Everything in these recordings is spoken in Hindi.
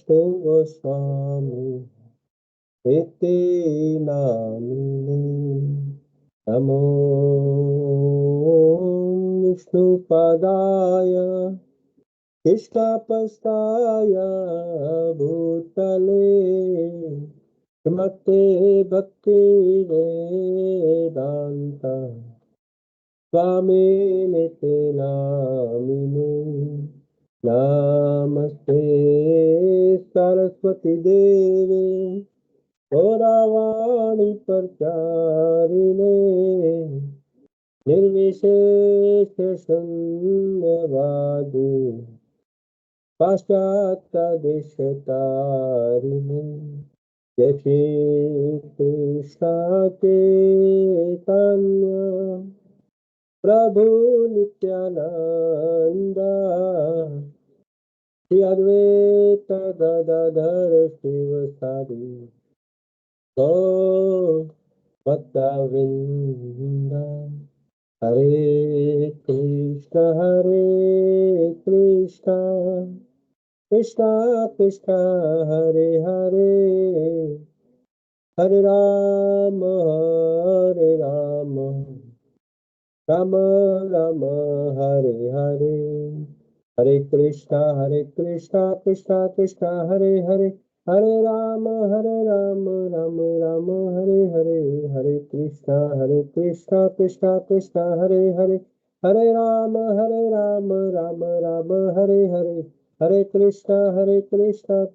विष्णु गोस्वामी इति नामिने। नमो विष्णुपदाय कृष्णपस्ताय भूतले श्रीमते भक्तिवेदान्त स्वामिनिति नामिने। नमस्ते सरस्वती देवे गौरवाणी प्रचारिणे निर्विशेष शून्यवादी पाश्चात्यदेशतारिणे। जय श्री कृष्ण चैतन्य प्रभु नित्यानंद श्री अद्वैत गदाधर शिवसादि गौर भक्तवृंद। हरे कृष्ण कृष्ण कृष्ण हरे हरे, हरे राम राम राम हरे हरे। हरे कृष्णा कृष्णा कृष्णा हरे हरे, हरे राम राम राम हरे हरे। हरे कृष्णा कृष्णा कृष्णा हरे हरे, हरे राम राम राम हरे हरे। हरे कृष्णा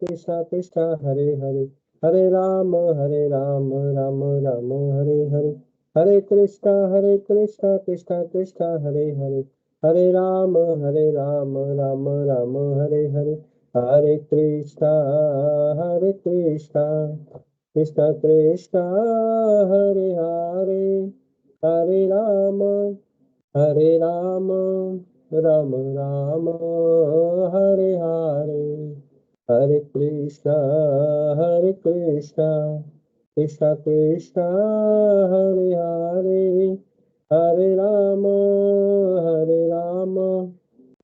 कृष्णा कृष्णा हरे हरे, हरे राम राम राम हरे हरे। हरे कृष्णा कृष्णा कृष्णा हरे हरे, हरे राम राम राम हरे हरे। हरे कृष्णा कृष्णा कृष्णा हरे हरे, हरे राम राम राम हरे हरे। हरे कृष्णा कृष्णा कृष्णा हरे हरे, हरे राम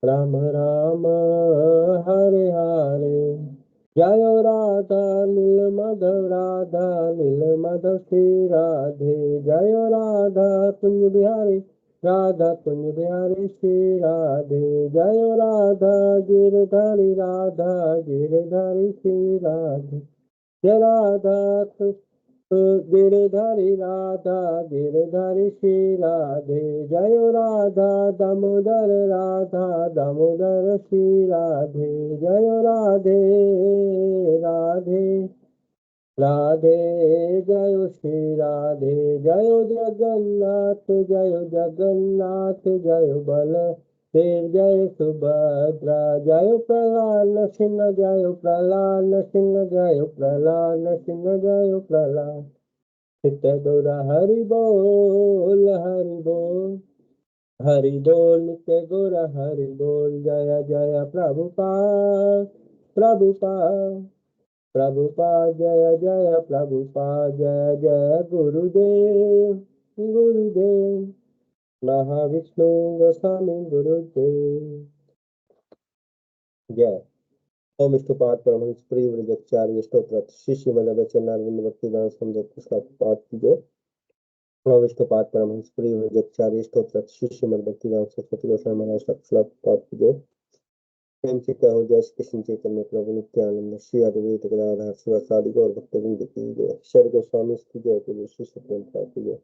राम राम हरे हरे। जय राधा नील माधव श्री राधे। जय राधा कुंज बिहारी श्री राधे। जय राधा गिरधारी श्री राधे। जय राधा गिरधारी श्री राधे। जय राधा दामोदर श्री राधे। जय राधे राधे जय श्री राधे। जय जगन्नाथ जय बलदेव जय सुभद्रा। जय प्रहलाद सिंह जय प्रहलाद। नित्य गौरा हरि बोल नित्य गौरा हरि बोल। जय जय प्रभुपाद जय जय प्रभुपाद। जय जय गुरुदेव महाविष्णु गोस्वामी गुरुदेव। जय। ओम इष्टपाद परमहंस प्रिय व्रजाचार्य स्तोत्र श्री श्रीमद वचनारविंद भक्तिदान समझ पुस्तक पाठ कीजिए। ओम इष्टपाद परमहंस प्रिय व्रजाचार्य स्तोत्र श्री श्रीमद भक्तिदान सरस्वती गोस्वामी महाराज का पुस्तक पाठ कीजिए। प्रेम से कहो जय श्री कृष्ण चैतन्य प्रभु नित्यानंद श्री अद्वैत गदाधर शिवासादि गौर भक्तवृंद की जय। श्री गोस्वामी की जय के लिए श्री सत्यम पाठ कीजिए।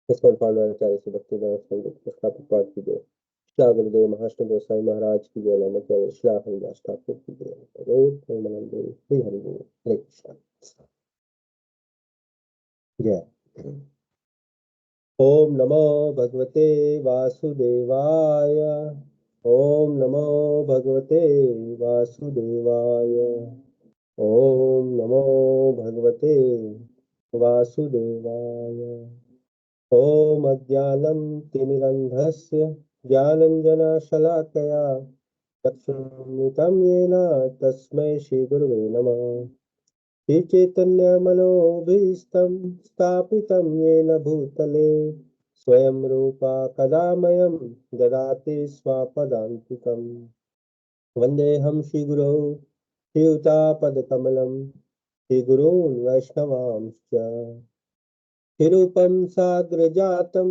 इसमें पांडवाचार्य से भक्तिदान समझ पुस्तक पाठ कीजिए। श्री गुरुदेव महाराष्ट्र गोसाई महाराज की जय। नमक श्री हरिदास ठाकुर की जय। श्री हरि बोल। हरे कृष्ण। जय। ओम नमो भगवते वासुदेवाय। ओम नमो भगवते वासुदेवाय। ओम नमो भगवते वासुदेवाय। ओम अज्ञानं तिमिरन्धस्य ज्ञानञ्जनशलाकया चक्षुरुन्मिलितं येन तस्मै श्रीगुरवे नमः। श्रीचैतन्यमनोभीष्टं स्थापितं येन भूतले स्वयं रूपा कदा मह्यं ददाति स्वापदान्तिकम्। वन्देऽहं श्रीगुरौ श्रीयुतापदकमलं श्रीगुरून् वैष्णवांश्च श्रीरूपं साग्रजातं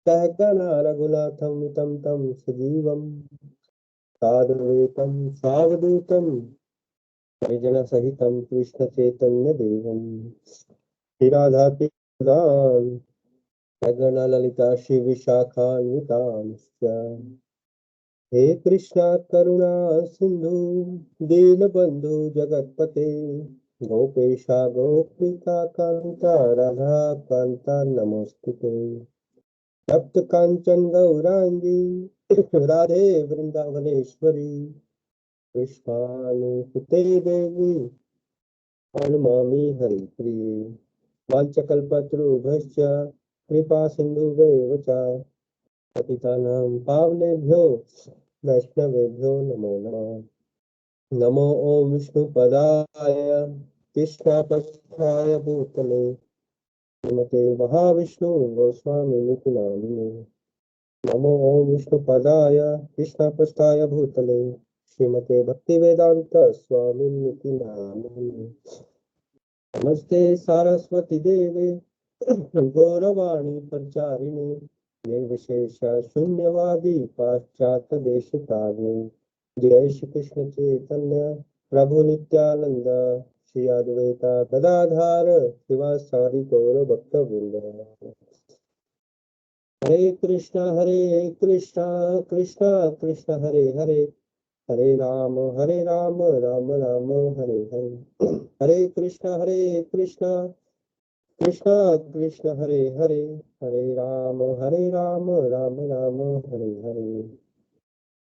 सहगणा रघुनाथं तं तं सजीवं साद्वैतं सावधूतं परिजनसहितं कृष्णचैतन्यदेवं श्रीराधाकृष्णान् सगणा ललिता श्रीविशाखान्वितांश्च हे कृष्णा करुणा सिंधु दीनबंधु जगतपते गोपेशा गोपिका कांता राधा कांता नमोस्तुते तप्त कांचन गौरांगी राधे वृंदावनेश्वरी कृष्णानुसुते देवी प्रणमामि हरिप्रिये वाञ्छकल्पतरुभ्यश्च कृपा सिन्धुभ्येव च पतितानां पावनेभ्यो वैष्णवेभ्यो नमो नमः नमो ॐ विष्णुपदाय कृष्णापस्थाय भूतले श्रीमते महाविष्णु गोस्वामिनिति नामिने नमो ॐ विष्णुपदाय कृष्णापस्थाय भूतले श्रीमते भक्तिवेदांत स्वामिनिति नामिने नमस्ते सारस्वती देवे गौरवाणी प्रचारिणे निर्विशेष शून्यवादी पाश्चात्य देशकारिणे जय श्री कृष्ण चैतन्य प्रभु नित्यानंद श्री अद्वैता गदाधार शिवासादि गौर भक्त वृंद हरे कृष्णा कृष्णा कृष्ण हरे हरे हरे राम राम राम हरे हरे हरे कृष्णा कृष्णा कृष्ण हरे हरे हरे राम राम राम हरे हरे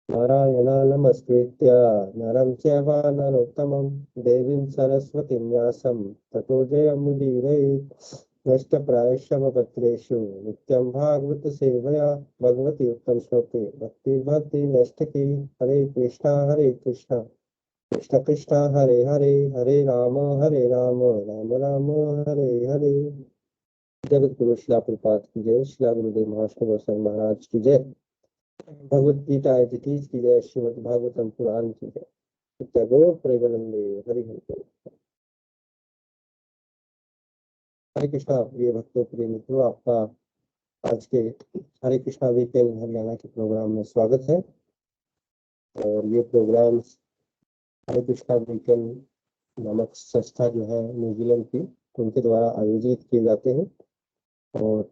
नारायण नमस्कृत्य नरं चैव नरोत्तमं देवीं सरस्वतीं व्यासं ततो जयमुदीरयेत् नष्टप्रायश्चमपत्रेषु नित्यं भागवत सेवया भगवती उत्तम श्लोके भक्ति नष्टकी हरे कृष्णा कृष्ण कृष्ण हरे हरे हरे राम राम राम हरे हरे जगत गुरु शिला प्रपात की जय शिला गुरुदेव महाराष्ट्र गोस्वामी महाराज की जय भगवत गीता एडिटीज की जय श्रीमद् भागवतम पुराण की जय टैगोर प्रेमानंदे हरि हरि हरे कृष्णा प्रिय भक्तों प्रिय मित्रों आपका आज के हरे कृष्णा वीकेंड हरियाणा के प्रोग्राम में स्वागत है। और ये प्रोग्राम हरे कृष्णा वीकेंड नामक संस्था जो है न्यूजीलैंड की उनके द्वारा आयोजित किए जाते हैं। और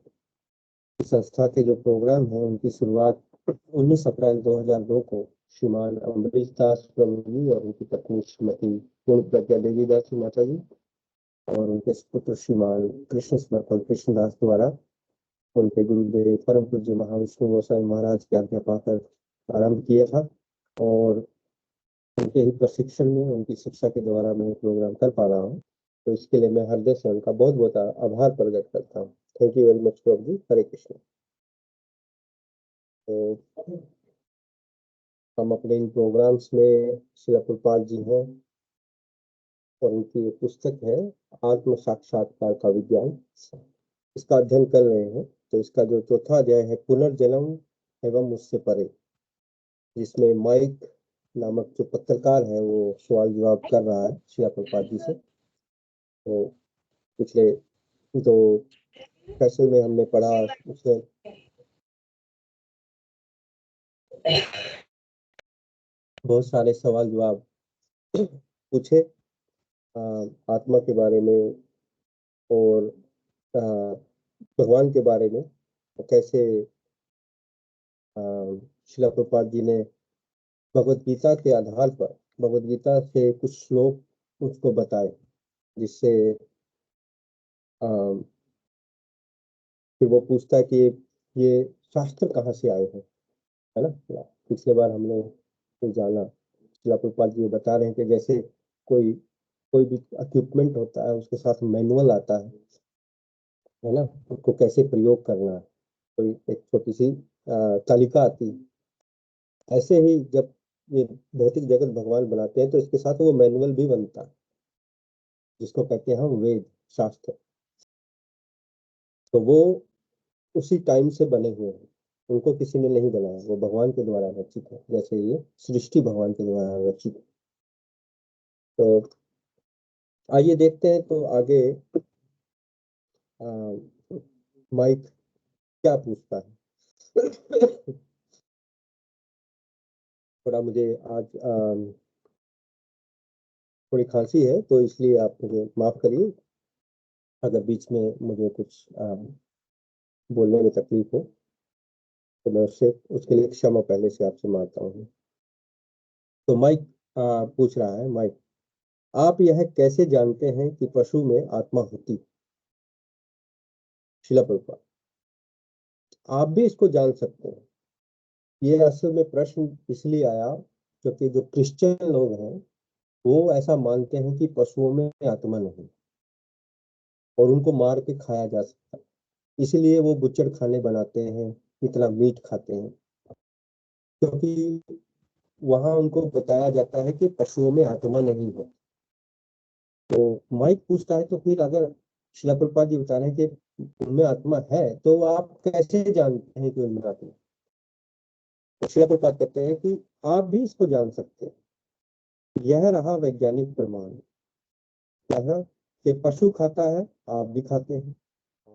इस संस्था के जो प्रोग्राम है उनकी शुरुआत 19 अप्रैल 2002 को श्रीमान अम्बरीश दास प्रभु जी और उनकी पत्नी श्रीमती पूर्ण प्रज्ञा देवी दास माता जी और उनके पुत्र श्रीमान कृष्ण समर्पण कृष्णदास द्वारा उनके गुरुदेव परम पूज्य महाविष्णु गोसाई महाराज की आज्ञा पाकर आरंभ किया था। और उनके ही प्रशिक्षण में उनकी शिक्षा के द्वारा मैं प्रोग्राम कर पा रहा हूँ, तो इसके लिए मैं हृदय से उनका बहुत बहुत आभार प्रकट करता हूँ। थैंक यू वेरी मच प्रभु जी। हरे कृष्ण। तो हम अपने इन प्रोग्राम्स में श्रील प्रभुपाद जी हैं और उनकी एक पुस्तक है आत्म साक्षात्कार का विज्ञान, इसका अध्ययन कर रहे हैं। तो इसका जो चौथा अध्याय है पुनर्जन्म एवं उससे परे, जिसमें माइक नामक जो पत्रकार है वो सवाल जवाब कर रहा है श्रील प्रभुपाद जी से। तो पिछले दो सेशन में हमने पढ़ा, उसमें बहुत सारे सवाल जवाब पूछे आत्मा के बारे में और भगवान के बारे में, कैसे श्रील प्रभुपाद जी ने भगवत गीता के आधार पर भगवत गीता से कुछ श्लोक उसको बताए, जिससे फिर वो पूछता है कि ये शास्त्र कहाँ से आए हैं, है ना। पिछले बार हमने तो जाना श्रील प्रभुपाद जी बता रहे हैं कि जैसे कोई कोई भी इक्विपमेंट होता है उसके साथ मैनुअल आता है ना, उसको कैसे प्रयोग करना है, कोई एक छोटी सी तालिका आती है। ऐसे ही जब ये भौतिक जगत भगवान बनाते हैं तो इसके साथ वो मैनुअल भी बनता है, जिसको कहते हैं हम वेद शास्त्र। तो वो उसी टाइम से बने हुए हैं, उनको किसी ने नहीं बनाया, वो भगवान के द्वारा रचित है। जैसे ये सृष्टि भगवान के द्वारा रचित है। तो आइए देखते हैं तो आगे माइक क्या पूछता है। थोड़ा मुझे आज थोड़ी खांसी है, तो इसलिए आप मुझे माफ करिए अगर बीच में मुझे कुछ बोलने में तकलीफ हो, तो मैं उससे उसके लिए क्षमा पहले से आपसे मांगता हूँ। तो माइक पूछ रहा है, माइक, आप यह कैसे जानते हैं कि पशु में आत्मा होती? शिला प्रभुपाद, आप भी इसको जान सकते हैं। ये असल में प्रश्न इसलिए आया क्योंकि जो क्रिश्चियन लोग हैं वो ऐसा मानते हैं कि पशुओं में आत्मा नहीं और उनको मार के खाया जा सकता है, इसलिए वो बुच्चड़ खाने बनाते हैं, इतना मीट खाते हैं, क्योंकि वहां उनको बताया जाता है कि पशुओं में आत्मा नहीं है। तो माइक पूछता है, तो फिर अगर शिला प्रभुपाद जी बता रहे हैं कि उनमें आत्मा है, तो आप कैसे जानते हैं कि उनमें आत्मा? तो शिला प्रभुपाद कहते हैं कि आप भी इसको जान सकते हैं। यह रहा वैज्ञानिक प्रमाण। यह कि पशु खाता है, आप भी खाते हैं।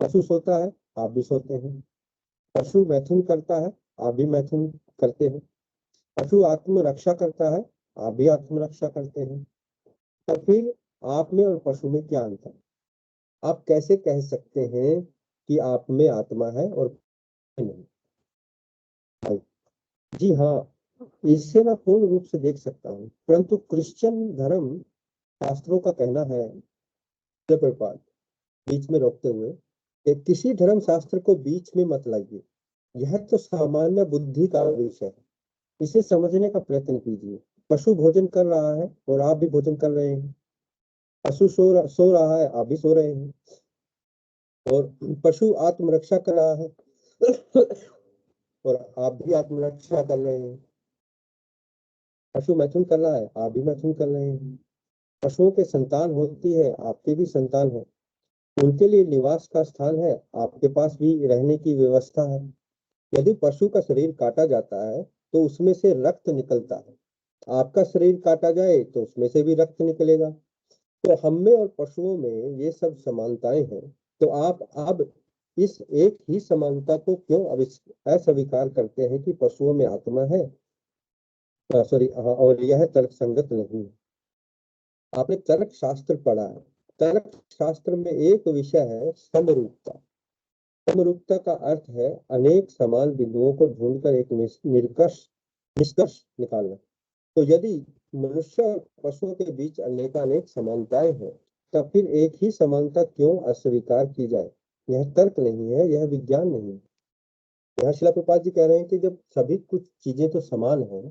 पशु सोता है, आप भी सोते हैं। पशु मैथुन करता है, आप भी मैथुन करते हैं। पशु आत्मरक्षा करता है, आप भी आत्मरक्षा करते हैं। तो फिर आप में और पशु में क्या अंतर? आप कैसे कह सकते हैं कि आप में आत्मा है और नहीं? जी हाँ, इससे मैं पूर्ण रूप से देख सकता हूँ, परंतु क्रिश्चियन धर्म शास्त्रों का कहना है, प्रभुपाद बीच में रोकते हुए, कि किसी धर्म शास्त्र को बीच में मत लाइए। यह तो सामान्य बुद्धि का विषय है, इसे समझने का प्रयत्न कीजिए। पशु भोजन कर रहा है और आप भी भोजन कर रहे हैं। पशु सो रहा है, आप भी सो रहे हैं। और पशु आत्मरक्षा कर रहा है और आप भी आत्मरक्षा कर रहे हैं। पशु मैथुन कर रहा है, आप भी मैथुन कर रहे हैं। पशुओं के संतान होती है, आपके भी संतान है। उनके लिए निवास का स्थान है, आपके पास भी रहने की व्यवस्था है। यदि पशु का शरीर काटा जाता है तो उसमें से रक्त निकलता है। आपका शरीर काटा जाए तो उसमें से भी रक्त निकलेगा। तो हम में और पशुओं में ये सब समानताएं हैं। तो आप अब इस एक ही समानता को क्यों अस्वीकार करते हैं कि पशुओं में आत्मा है? सॉरी, और यह तर्क संगत नहीं है। आपने तर्क शास्त्र पढ़ा है। तर्क शास्त्र में एक विषय है समरूपता। समरूपता का अर्थ है अनेक समान बिंदुओं को ढूंढकर एक निष्कर्ष निकालना। तो यदि मनुष्य और पशुओं के बीच अनेकानेक समानताएं हैं, तब फिर एक ही समानता क्यों अस्वीकार की जाए? यह तर्क नहीं है, यह विज्ञान नहीं है। यहाँ शिला प्रभुपाद जी कह रहे हैं कि जब सभी कुछ चीजें तो समान है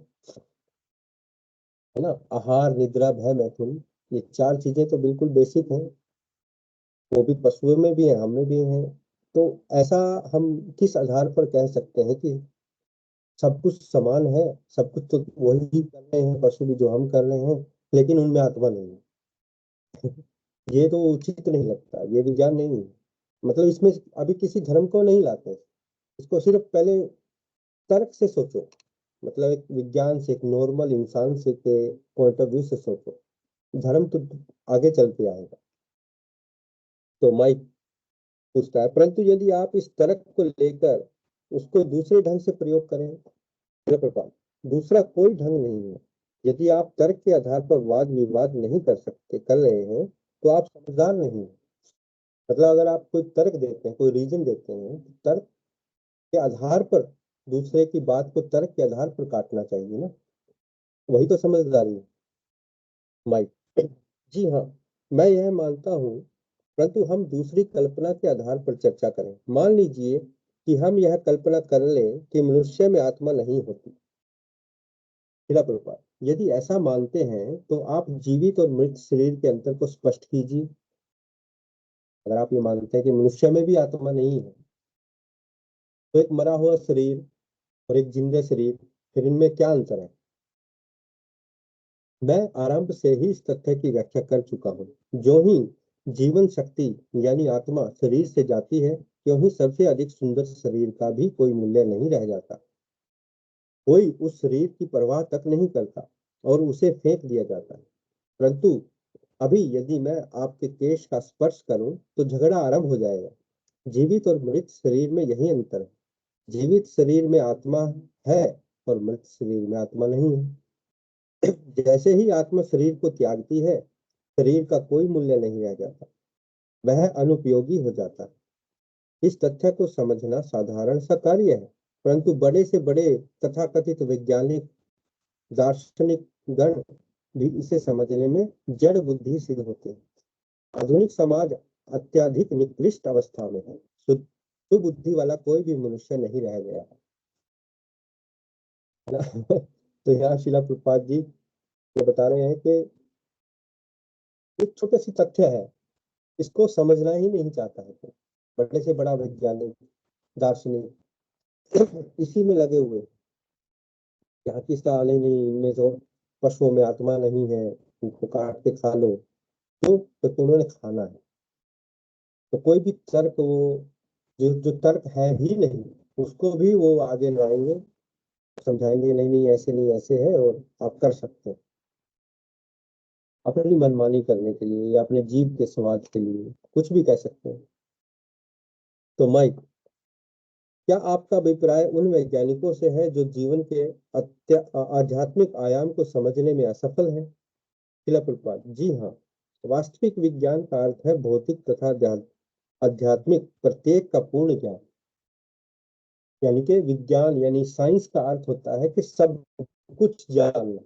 ना, आहार निद्रा भय मैथुन, ये चार चीजें तो बिल्कुल बेसिक हैं। वो भी पशुओं में भी है, हम में भी है। तो ऐसा हम किस आधार पर कह सकते हैं कि सब कुछ समान है? सब कुछ तो वही कर रहे हैं पशु भी जो हम कर रहे हैं, लेकिन उनमें आत्मा नहीं है। ये तो उचित नहीं लगता, ये विज्ञान नहीं है। मतलब इसमें अभी किसी धर्म को नहीं लाते, इसको सिर्फ पहले तर्क से सोचो। मतलब एक विज्ञान से, एक नॉर्मल इंसान से के पॉइंट ऑफ व्यू से सोचो, धर्म तो आगे चल के आएगा। तो माइक पूछता है, परंतु यदि आप इस तर्क को लेकर उसको दूसरे ढंग से प्रयोग करें? प्रकार दूसरा कोई ढंग नहीं है। यदि आप तर्क के आधार पर वाद विवाद नहीं कर रहे हैं, तो आप समझदार नहीं हैं। मतलब अगर आप कोई तर्क देते हैं, कोई रीजन देते हैं, तो तर्क के आधार पर दूसरे की बात को तर्क के आधार पर काटना चाहिए ना। वही तो समझदारी है, माइक। जी हाँ, मैं यह मानता हूँ, परंतु हम दूसरी कल्पना के आधार पर चर्चा करें। मान लीजिए कि हम यह कल्पना कर लें कि मनुष्य में आत्मा नहीं होती। शिला प्रभुपाद, यदि ऐसा मानते हैं तो आप जीवित और मृत शरीर के अंतर को स्पष्ट कीजिए। अगर आप ये मानते हैं कि मनुष्य में भी आत्मा नहीं है, तो एक मरा हुआ शरीर और एक जिंदा शरीर, फिर इनमें क्या अंतर है? मैं आरंभ से ही इस तथ्य की व्याख्या कर चुका हूँ। जो ही जीवन शक्ति यानी आत्मा शरीर से जाती है, क्यों ही सबसे अधिक सुंदर शरीर का भी कोई मूल्य नहीं रह जाता। कोई उस शरीर की परवाह तक नहीं करता और उसे फेंक दिया जाता है। परंतु अभी यदि मैं आपके केश का स्पर्श करूं तो झगड़ा आरंभ हो जाएगा। जीवित और मृत शरीर में यही अंतर है। जीवित शरीर में आत्मा है और मृत शरीर में आत्मा नहीं है। जैसे ही आत्मा शरीर को त्यागती है, शरीर का कोई मूल्य नहीं रह जाता, वह अनुपयोगी हो जाता है। इस तथ्य को समझना साधारण सा कार्य है, परंतु बड़े से बड़े तथाकथित वैज्ञानिक दार्शनिक गण भी इसे समझने में जड़ बुद्धि सिद्ध होते हैं। आधुनिक समाज अत्यधिक निकृष्ट अवस्था में है। सुबुद्धि वाला कोई भी मनुष्य नहीं रह गया है। तो यहाँ शिला प्रभुपाद जी ये बता रहे हैं कि एक छोटे सी तथ्य है, इसको समझना ही नहीं चाहता है कोई। बड़े से बड़ा वैज्ञानिक दार्शनिक इसी में लगे हुए, यहाँ की नहीं नहीं, इनमें तो पशुओं में आत्मा नहीं है, उनको काट के खा लो। क्यों? क्योंकि उन्होंने खाना है। तो कोई भी तर्क वो जो जो तर्क है ही नहीं, उसको भी वो आगे लाएंगे, समझाएंगे नहीं नहीं ऐसे नहीं ऐसे है और आप कर सकते हैं, अपनी मनमानी करने के लिए या अपने जीभ के स्वाद के लिए कुछ भी कह सकते हैं। तो माइक, क्या आपका अभिप्राय उन वैज्ञानिकों से है जो जीवन के आध्यात्मिक आयाम को समझने में असफल है? शिला प्रभुपाद जी हाँ, वास्तविक विज्ञान का अर्थ है भौतिक तथा आध्यात्मिक प्रत्येक का पूर्ण ज्ञान। यानी कि विज्ञान यानी साइंस का अर्थ होता है कि सब कुछ जानना,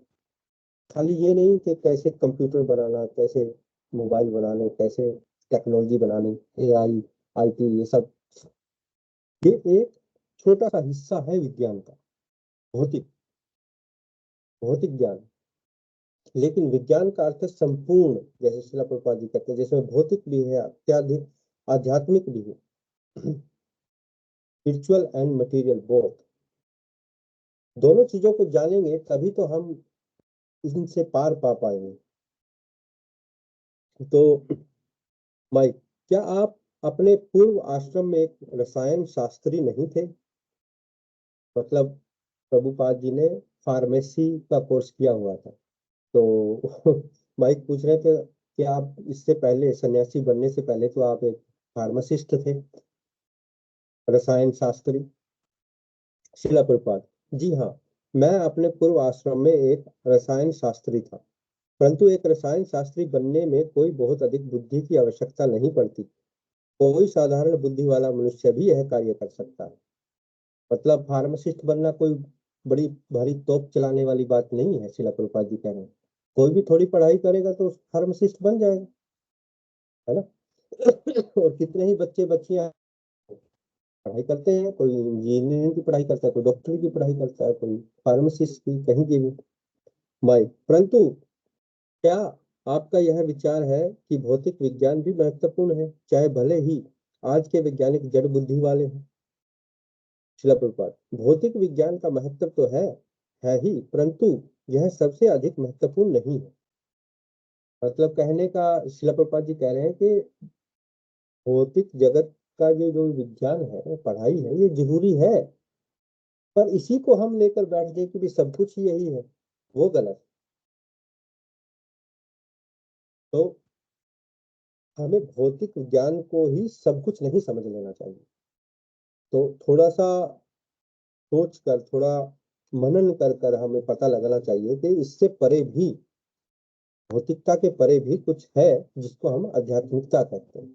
खाली ये नहीं कि कैसे कंप्यूटर बनाना, कैसे मोबाइल बनाने, कैसे टेक्नोलॉजी बनानी, एआई, आईटी, ये सब, ये एक छोटा सा हिस्सा है विज्ञान का, भौतिक भौतिक ज्ञान। लेकिन विज्ञान का अर्थ है संपूर्ण, जैसे शिला प्रभुपाद जी कहते हैं, जिसमें भौतिक भी है, अत्याधिक आध्यात्मिक भी है, स्पिरिचुअल एंड मटेरियल बोथ। दोनों चीजों को जानेंगे तभी तो हम इनसे पार पा पाएंगे। तो माइक, क्या आप अपने पूर्व आश्रम में एक रसायन शास्त्री नहीं थे? मतलब प्रभुपाद जी ने फार्मेसी का कोर्स किया हुआ था। तो माइक पूछ रहे थे कि आप इससे पहले, सन्यासी बनने से पहले तो आप एक फार्मासिस्ट थे, रसायन शास्त्री। शिला प्रभुपाद जी हाँ, मैं अपने पूर्व आश्रम में एक रसायन शास्त्री था, परंतु एक रसायन शास्त्री बनने में कोई बहुत अधिक बुद्धि की आवश्यकता नहीं पड़ती। कोई साधारण बुद्धि वाला मनुष्य भी यह कार्य कर सकता है। मतलब फार्मासिस्ट बनना कोई बड़ी भारी तोप चलाने वाली बात नहीं है, शिला प्रभुपाद जी कह रहे हैं। कोई भी थोड़ी पढ़ाई करेगा तो फार्मासिस्ट बन जाएगा, है ना? और कितने ही बच्चे बच्चियां पढ़ाई करते हैं, कोई इंजीनियरिंग की पढ़ाई करता है, कोई डॉक्टरी की पढ़ाई करता है, कोई फार्मासिस्ट की, कहीं की भी भाई। परंतु क्या आपका यह विचार है कि भौतिक विज्ञान भी महत्वपूर्ण है, चाहे भले ही आज के वैज्ञानिक जड़ बुद्धि वाले हैं? शिला प्रभुपाद, भौतिक विज्ञान का महत्व तो है ही, परंतु यह सबसे अधिक महत्वपूर्ण नहीं है। मतलब कहने का, शिला प्रभुपाद जी कह रहे हैं कि भौतिक जगत का ये जो विज्ञान है, पढ़ाई है, ये जरूरी है, पर इसी को हम लेकर बैठ जाए कि भी सब कुछ ही यही है, वो गलत। तो हमें भौतिक विज्ञान को ही सब कुछ नहीं समझ लेना चाहिए। तो थोड़ा सा सोच कर, थोड़ा मनन कर कर हमें पता लगाना चाहिए कि इससे परे भी, भौतिकता के परे भी कुछ है जिसको हम आध्यात्मिकता कहते हैं।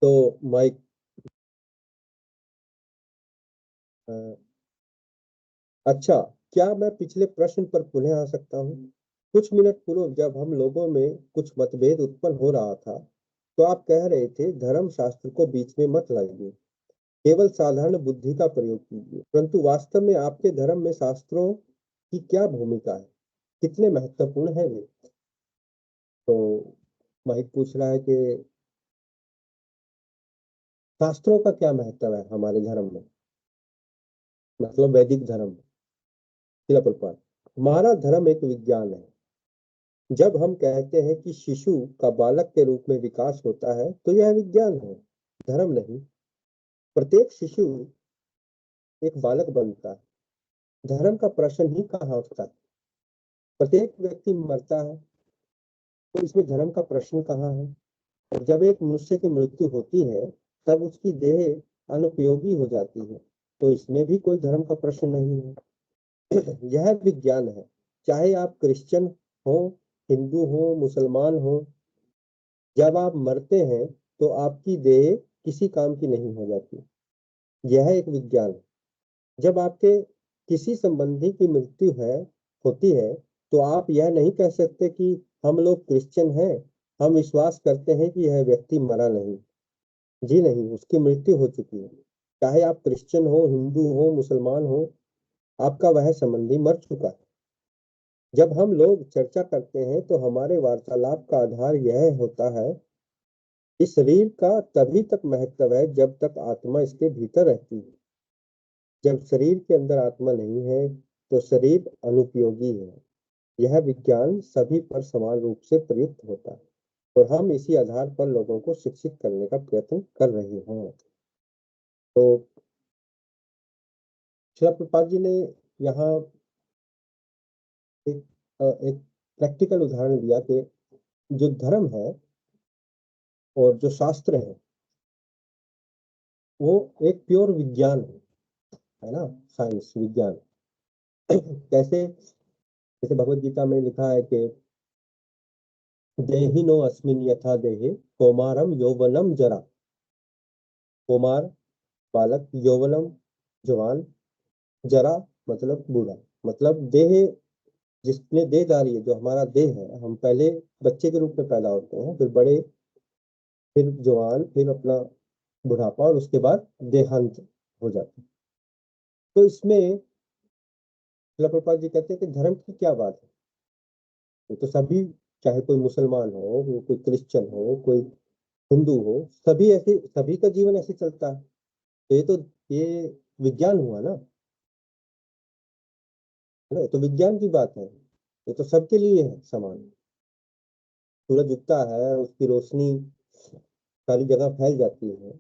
तो माइक, अच्छा, क्या मैं पिछले प्रश्न पर पुनः आ सकता हूँ? कुछ मिनट पूर्व जब हम लोगों में कुछ मतभेद उत्पन्न हो रहा था, तो आप कह रहे थे धर्म शास्त्र को बीच में मत लाइए, केवल साधारण बुद्धि का प्रयोग कीजिए। परंतु वास्तव में आपके धर्म में शास्त्रों की क्या भूमिका है, कितने महत्वपूर्ण है वे? तो माहित पूछ रहा है कि शास्त्रों का क्या महत्व है हमारे धर्म में, मतलब वैदिक धर्म में। शिला प्रभुपाद, हमारा धर्म एक विज्ञान है। जब हम कहते हैं कि शिशु का बालक के रूप में विकास होता है, तो यह विज्ञान है, धर्म नहीं। प्रत्येक शिशु एक बालक बनता है, धर्म का प्रश्न ही कहाँ उठता है? प्रत्येक व्यक्ति मरता है, तो इसमें धर्म का प्रश्न कहाँ है? और जब एक मनुष्य की मृत्यु होती है तब उसकी देह अनुपयोगी हो जाती है, तो इसमें भी कोई धर्म का प्रश्न नहीं है। यह विज्ञान है। चाहे आप क्रिश्चियन हो, हिंदू हो, मुसलमान हो, जब आप मरते हैं तो आपकी देह किसी काम की नहीं हो जाती। यह एक विज्ञान है। जब आपके किसी संबंधी की मृत्यु होती है, तो आप यह नहीं कह सकते कि हम लोग क्रिश्चियन हैं, हम विश्वास करते हैं कि यह व्यक्ति मरा नहीं। जी नहीं, उसकी मृत्यु हो चुकी है। चाहे आप क्रिश्चियन हो, हिंदू हो, मुसलमान हो, आपका वह संबंधी मर चुका है। जब हम लोग चर्चा करते हैं तो हमारे वार्तालाप का आधार यह होता है, इस शरीर का तभी तक महत्व है जब तक आत्मा इसके भीतर रहती है। जब शरीर के अंदर आत्मा नहीं है तो शरीर अनुपयोगी है। यह विज्ञान सभी पर समान रूप से प्रयुक्त होता है और हम इसी आधार पर लोगों को शिक्षित करने का प्रयत्न कर रहे हैं। तो श्रील प्रभुपाद जी ने यहाँ एक एक प्रैक्टिकल उदाहरण दिया कि जो धर्म है और जो शास्त्र वो एक प्योर विज्ञान है ना, साइंस विज्ञान। कैसे? जैसे भगवत गीता में लिखा है कि देहिनो अस्मिन यथा देहे कौमारम यौवनम जरा। कौमार बालक, यौवनम जवान, जरा मतलब बूढ़ा। मतलब देह, जिसमें देहधारी है, जो हमारा देह है, हम पहले बच्चे के रूप में पैदा होते हैं, फिर बड़े, फिर जवान, फिर अपना बुढ़ापा और उसके बाद देहांत हो जाता है। तो इसमें शिला प्रभुपाद जी कहते हैं कि धर्म की क्या बात है? ये तो सभी, चाहे कोई मुसलमान हो, कोई क्रिश्चियन हो, कोई हिंदू हो, सभी ऐसे, सभी का जीवन ऐसे चलता है। तो ये विज्ञान हुआ ना, है ना? ये तो विज्ञान की बात है। ये तो सबके लिए है समान। सूरज उगता है, उसकी रोशनी सारी जगह फैल जाती है,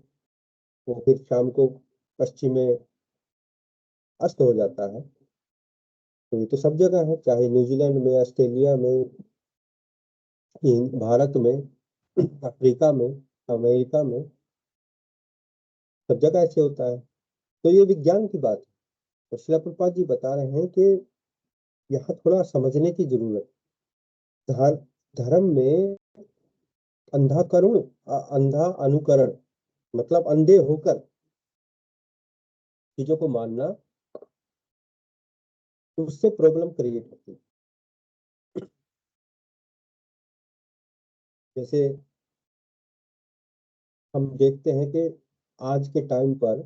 वो फिर शाम को पश्चिम में अस्त हो जाता है। तो ये तो सब जगह है, चाहे न्यूजीलैंड में, ऑस्ट्रेलिया में, भारत में, अफ्रीका में, अमेरिका में, सब जगह ऐसे होता है। तो ये विज्ञान की बात है। तो शिला प्रभुपाद जी बता रहे हैं कि यहाँ थोड़ा समझने की जरूरत है। धर्म में अंधा करुण, अंधा अनुकरण, मतलब अंधे होकर चीजों को मानना, उससे प्रॉब्लम क्रिएट होती है। जैसे हम देखते हैं कि आज के टाइम पर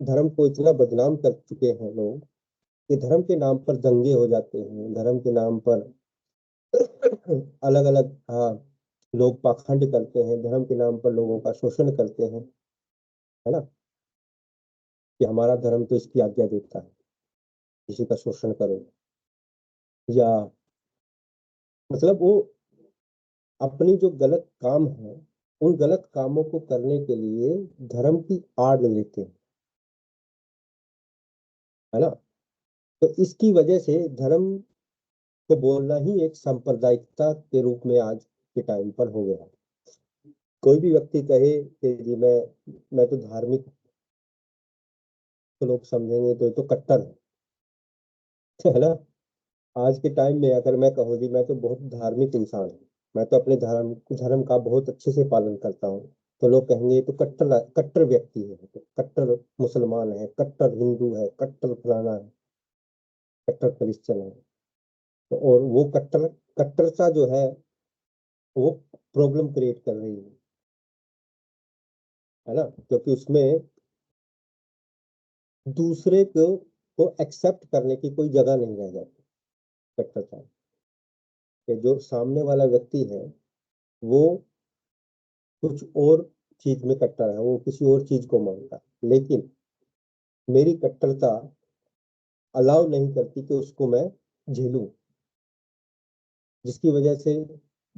धर्म को इतना बदनाम कर चुके हैं लोग कि धर्म के नाम पर दंगे हो जाते हैं, धर्म के नाम पर अलग अलग, हाँ, लोग पाखंड करते हैं, धर्म के नाम पर लोगों का शोषण करते हैं, है ना? कि हमारा धर्म तो इसकी आज्ञा देता है किसी का शोषण करो, या मतलब वो अपनी जो गलत काम है, उन गलत कामों को करने के लिए धर्म की आड़ लेते हैं, है ना? तो इसकी वजह से धर्म को बोलना ही एक सांप्रदायिकता के रूप में आज के टाइम पर हो गया। कोई भी व्यक्ति कहे कि जी मैं तो धार्मिक, तो लोग समझेंगे तो ये तो कट्टर है ना? आज के टाइम में अगर मैं कहूँ जी मैं तो बहुत धार्मिक इंसान हूँ, मैं तो अपने धर्म धर्म का बहुत अच्छे से पालन करता हूँ, तो लोग कहेंगे ये तो कट्टर कट्टर व्यक्ति है, तो कट्टर मुसलमान है, कट्टर हिंदू है, कट्टर फलाना है, कट्टर क्रिश्चियन है। तो और वो कट्टरता जो है वो प्रॉब्लम क्रिएट कर रही है ना? क्योंकि उसमें दूसरे को एक्सेप्ट करने की कोई जगह नहीं रह जाती। कट्टरता कि जो सामने वाला व्यक्ति है वो कुछ और चीज में कट्टर है, वो किसी और चीज को मानता है, लेकिन मेरी कट्टरता अलाउ नहीं करती कि उसको मैं झेलूं, जिसकी वजह से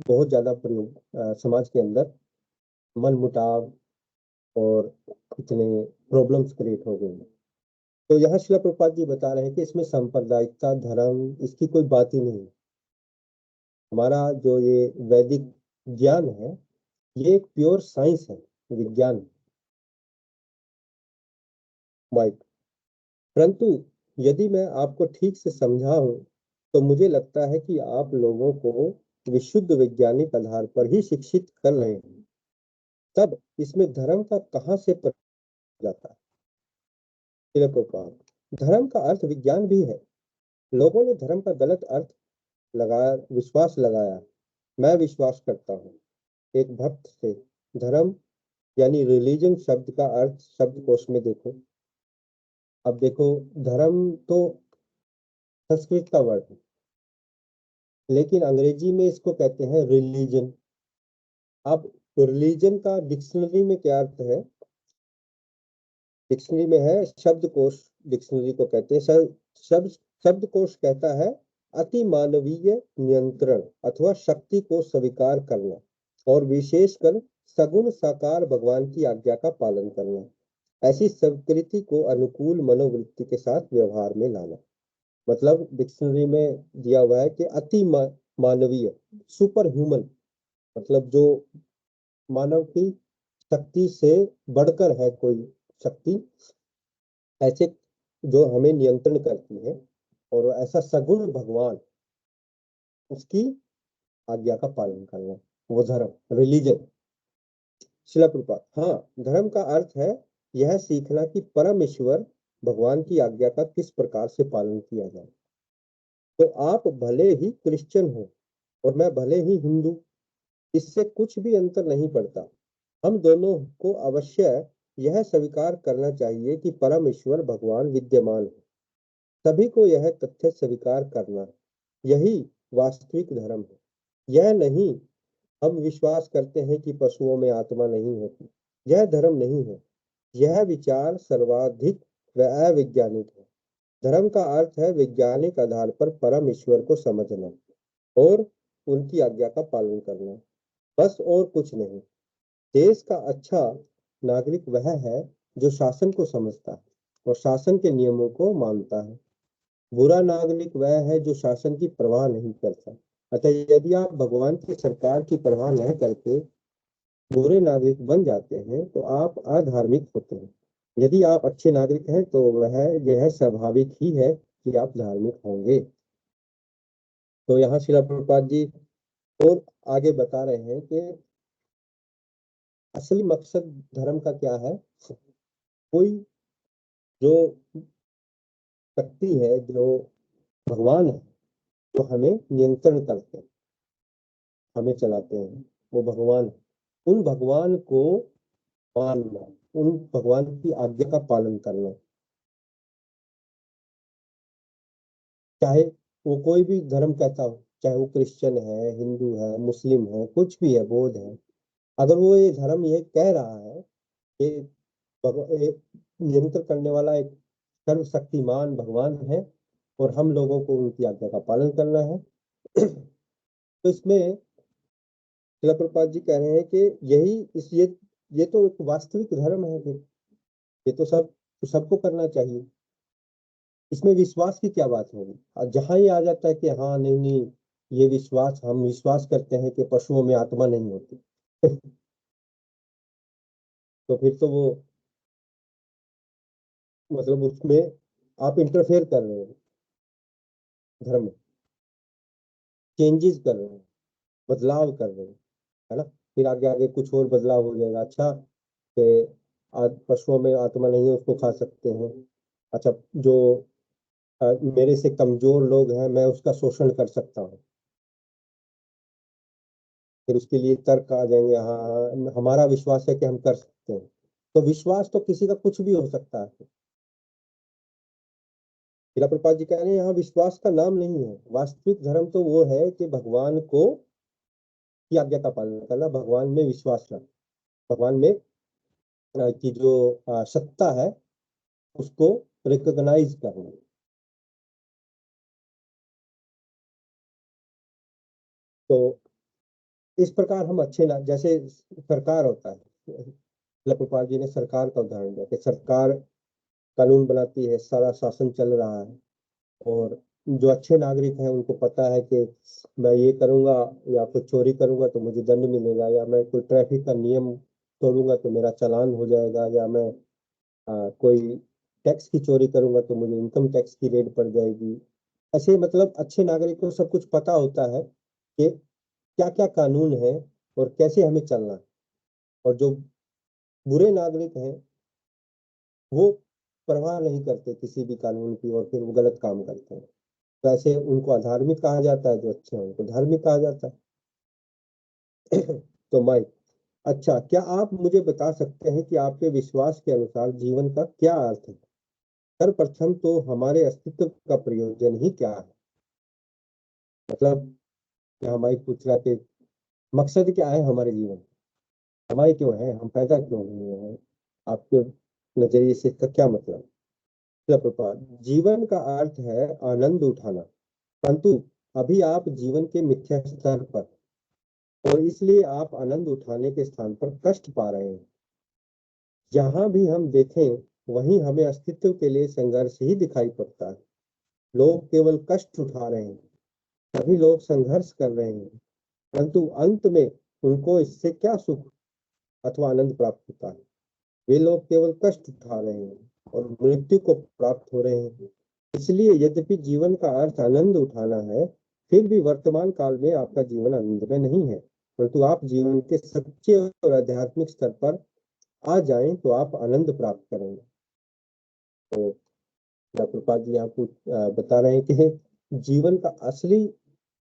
बहुत ज्यादा प्रयोग समाज के अंदर मनमुटाव और इतने प्रॉब्लम्स क्रिएट हो गई। तो यहाँ शिला प्रभुपाद जी बता रहे हैं कि इसमें सांप्रदायिकता, धर्म, इसकी कोई बात ही नहीं है। हमारा जो ये वैदिक ज्ञान है, ये एक प्योर साइंस है, विज्ञान माइक। परंतु यदि मैं आपको ठीक से समझाऊं तो मुझे लगता है कि आप लोगों को विशुद्ध वैज्ञानिक आधार पर ही शिक्षित कर रहे हैं। तब इसमें धर्म का कहाँ से जाता है? धर्म का अर्थ विज्ञान भी है। लोगों ने धर्म का गलत अर्थ लगाया, विश्वास लगाया। मैं विश्वास करता हूँ एक भक्त से, धर्म यानी रिलीजन शब्द का अर्थ शब्दकोश में देखो। अब देखो, धर्म तो संस्कृत का वर्ड है, लेकिन अंग्रेजी में इसको कहते हैं रिलीजन। अब रिलीजन का डिक्शनरी में क्या अर्थ है? डिक्शनरी में है शब्दकोश, डिक्शनरी को कहते हैं शब्द शब्दकोश कहता है अति मानवीय नियंत्रण अथवा शक्ति को स्वीकार करना और विशेषकर सगुण साकार भगवान की आज्ञा का पालन करना, ऐसी संस्कृति को अनुकूल मनोवृत्ति के साथ व्यवहार में लाना। मतलब डिक्शनरी में दिया हुआ है कि अति मानवीय, सुपर ह्यूमन, मतलब जो मानव की शक्ति से बढ़कर है कोई शक्ति, ऐसे जो हमें नियंत्रण करती है, और ऐसा सगुण भगवान, उसकी आज्ञा का पालन करना, वो धर्म, रिलीजन। शिला प्रपात, हाँ, धर्म का अर्थ है यह सीखना कि परम ईश्वर भगवान की आज्ञा का किस प्रकार से पालन किया जाए। तो आप भले ही क्रिश्चियन हो और मैं भले ही हिंदू, इससे कुछ भी अंतर नहीं पड़ता। हम दोनों को अवश्य यह स्वीकार करना चाहिए कि परम ईश्वर भगवान विद्यमान है। सभी को यह तथ्य स्वीकार करना, यही वास्तविक धर्म है। यह नहीं हम विश्वास करते हैं कि पशुओं में आत्मा नहीं होती, यह धर्म नहीं है। यह विचार सर्वाधिक व अवैज्ञानिक है। धर्म का अर्थ है वैज्ञानिक आधार पर परम ईश्वर को समझना और उनकी आज्ञा का पालन करना, बस और कुछ नहीं। देश का अच्छा नागरिक वह है जो शासन को समझता है और शासन के नियमों को मानता है। बुरा नागरिक वह है जो शासन की परवाह नहीं करता। अतः यदि आप भगवान की सरकार की परवाह न करके बुरे नागरिक बन जाते हैं तो आप अधार्मिक होते हैं। यदि आप अच्छे नागरिक हैं तो वह यह स्वाभाविक ही है कि आप धार्मिक होंगे। तो यहाँ श्रील प्रभुपाद जी और आगे बता रहे हैं कि असली मकसद धर्म का क्या है। कोई जो शक्ति है, जो भगवान है, जो हमें नियंत्रण करते हैं, हमें चलाते हैं, वो भगवान है। उन भगवान को मानना, उन भगवान की आज्ञा का पालन करना, चाहे वो कोई भी धर्म कहता हो, चाहे वो क्रिश्चियन है, हिंदू है, मुस्लिम है, कुछ भी है, बौद्ध है। अगर वो ये धर्म ये कह रहा है कि एक नियंत्रण करने वाला एक सर्वशक्तिमान भगवान है और हम लोगों को उनकी आज्ञा का पालन करना है, तो इसमें शिला प्रभुपाद जी कह रहे हैं कि यही इस ये तो एक वास्तविक धर्म है फिर। ये तो सबको करना चाहिए। इसमें विश्वास की क्या बात होगी? और जहां ये आ जाता है कि हाँ नहीं नहीं, ये विश्वास, हम विश्वास करते हैं कि पशुओं में आत्मा नहीं होती तो फिर तो वो, मतलब उसमें आप इंटरफेयर कर रहे हो, धर्म में चेंजेस कर रहे हो, बदलाव कर रहे हो, है ना। फिर आगे आगे कुछ और बदलाव हो जाएगा। अच्छा, कि आज पशुओं में आत्मा नहीं है, उसको खा सकते हैं। अच्छा, जो मेरे से कमजोर लोग हैं, मैं उसका शोषण कर सकता हूँ। फिर उसके लिए तर्क आ जाएंगे, हाँ हाँ, हमारा विश्वास है कि हम कर सकते हैं। तो विश्वास तो किसी का कुछ भी हो सकता है। फिर प्रपात जी कह रहे हैं यहाँ विश्वास का नाम नहीं है। वास्तविक धर्म तो वो है कि भगवान को की आज्ञा का पालन करना, भगवान में विश्वास रखना, भगवान में की जो सत्ता है उसको रिकॉग्नाइज करना। तो इस प्रकार हम अच्छे ना, जैसे सरकार होता है, प्रभुपाद जी ने सरकार का उदाहरण दिया कि सरकार कानून बनाती है, सारा शासन चल रहा है, और जो अच्छे नागरिक हैं उनको पता है कि मैं ये करूंगा या फिर चोरी करूंगा तो मुझे दंड मिलेगा, या मैं कोई ट्रैफिक का नियम तोड़ूंगा तो मेरा चालान हो जाएगा, या मैं कोई टैक्स की चोरी करूंगा तो मुझे इनकम टैक्स की रेड पड़ जाएगी। ऐसे मतलब अच्छे नागरिक को सब कुछ पता होता है कि क्या क्या कानून है और कैसे हमें चलना है। और जो बुरे नागरिक हैं वो परवाह नहीं करते किसी भी कानून की और फिर वो गलत काम करते हैं। तो ऐसे उनको अधार्मिक कहा जाता है, जो अच्छे हैं उनको धार्मिक कहा जाता है। तो माइक, अच्छा क्या आप मुझे बता सकते हैं कि आपके विश्वास के अनुसार जीवन का क्या अर्थ है? सर्वप्रथम तो हमारे अस्तित्व का प्रयोजन ही क्या है? मतलब यहाँ माइक पूछ रहा है कि मकसद क्या है हमारे जीवन का? हमारे क्यों है, हम पैदा क्यों हुए हैं? आपके नजरिए से इसका क्या मतलब? प्रभुपाद, जीवन का अर्थ है आनंद उठाना, परंतु अभी आप जीवन के मिथ्या स्तर पर, और इसलिए आप आनंद उठाने के स्थान पर कष्ट पा रहे हैं। जहां भी हम देखें वहीं हमें अस्तित्व के लिए संघर्ष ही दिखाई पड़ता है। लोग केवल कष्ट उठा रहे हैं, सभी लोग संघर्ष कर रहे हैं, परंतु अंत में उनको इससे क्या सुख अथवा आनंद प्राप्त होता है? वे लोग केवल कष्ट उठा रहे हैं और मृत्यु को प्राप्त हो रहे हैं। इसलिए यद्यपि जीवन का अर्थ आनंद उठाना है, फिर भी वर्तमान काल में आपका जीवन आनंद में नहीं है, परंतु आप जीवन के सच्चे और आध्यात्मिक स्तर पर आ जाएं तो आप आनंद प्राप्त करेंगे। तो प्रभुपाद जी आपको बता रहे हैं कि जीवन का असली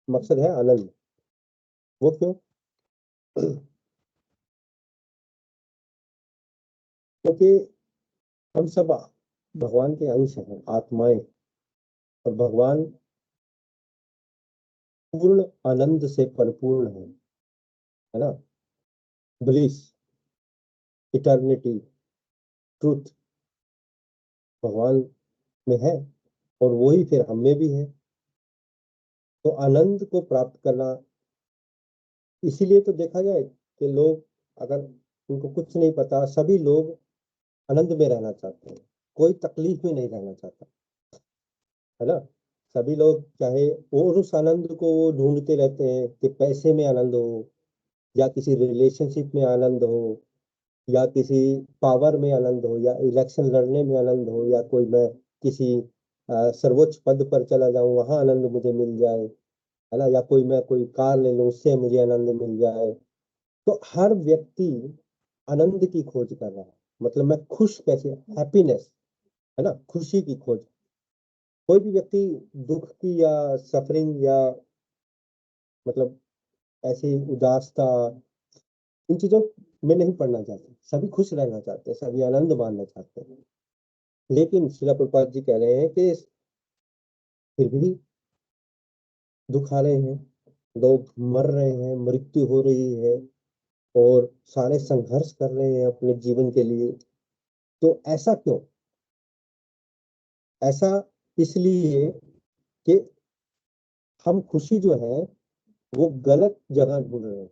मकसद है आनंद। वो क्यों? क्योंकि हम सब भगवान के अंश हैं, आत्माएं, और भगवान पूर्ण आनंद से परिपूर्ण है ना? ब्लिस, इटर्निटी, ट्रूथ भगवान में है, और वो ही फिर हम में भी है। तो आनंद को प्राप्त करना, इसीलिए तो देखा जाए कि लोग, अगर उनको कुछ नहीं पता, सभी लोग आनंद में रहना चाहते हैं, कोई तकलीफ में नहीं रहना चाहता, है ना? सभी लोग चाहे, और उस आनंद को वो ढूंढते रहते हैं कि पैसे में आनंद हो, या किसी रिलेशनशिप में आनंद हो, या किसी पावर में आनंद हो, या इलेक्शन लड़ने में आनंद हो, या कोई मैं किसी सर्वोच्च पद पर चला जाऊं वहां आनंद मुझे मिल जाए, है ना? या कोई मैं कोई कार ले लूं उससे मुझे आनंद मिल जाए। तो हर व्यक्ति आनंद की खोज कर रहा है, मतलब मैं खुश कैसे, हैप्पीनेस, है ना, खुशी की खोज। कोई भी व्यक्ति दुख की या सफरिंग या मतलब ऐसी उदासता, इन चीजों में नहीं पड़ना चाहते, सभी खुश रहना चाहते हैं, सभी आनंद मानना चाहते हैं। लेकिन शिला प्रभुपाद जी कह रहे हैं कि फिर भी दुख आ रहे हैं, लोग मर रहे हैं, मृत्यु हो रही है, और सारे संघर्ष कर रहे हैं अपने जीवन के लिए। तो ऐसा क्यों? ऐसा इसलिए कि हम खुशी जो है वो गलत जगह ढूंढ रहे हैं।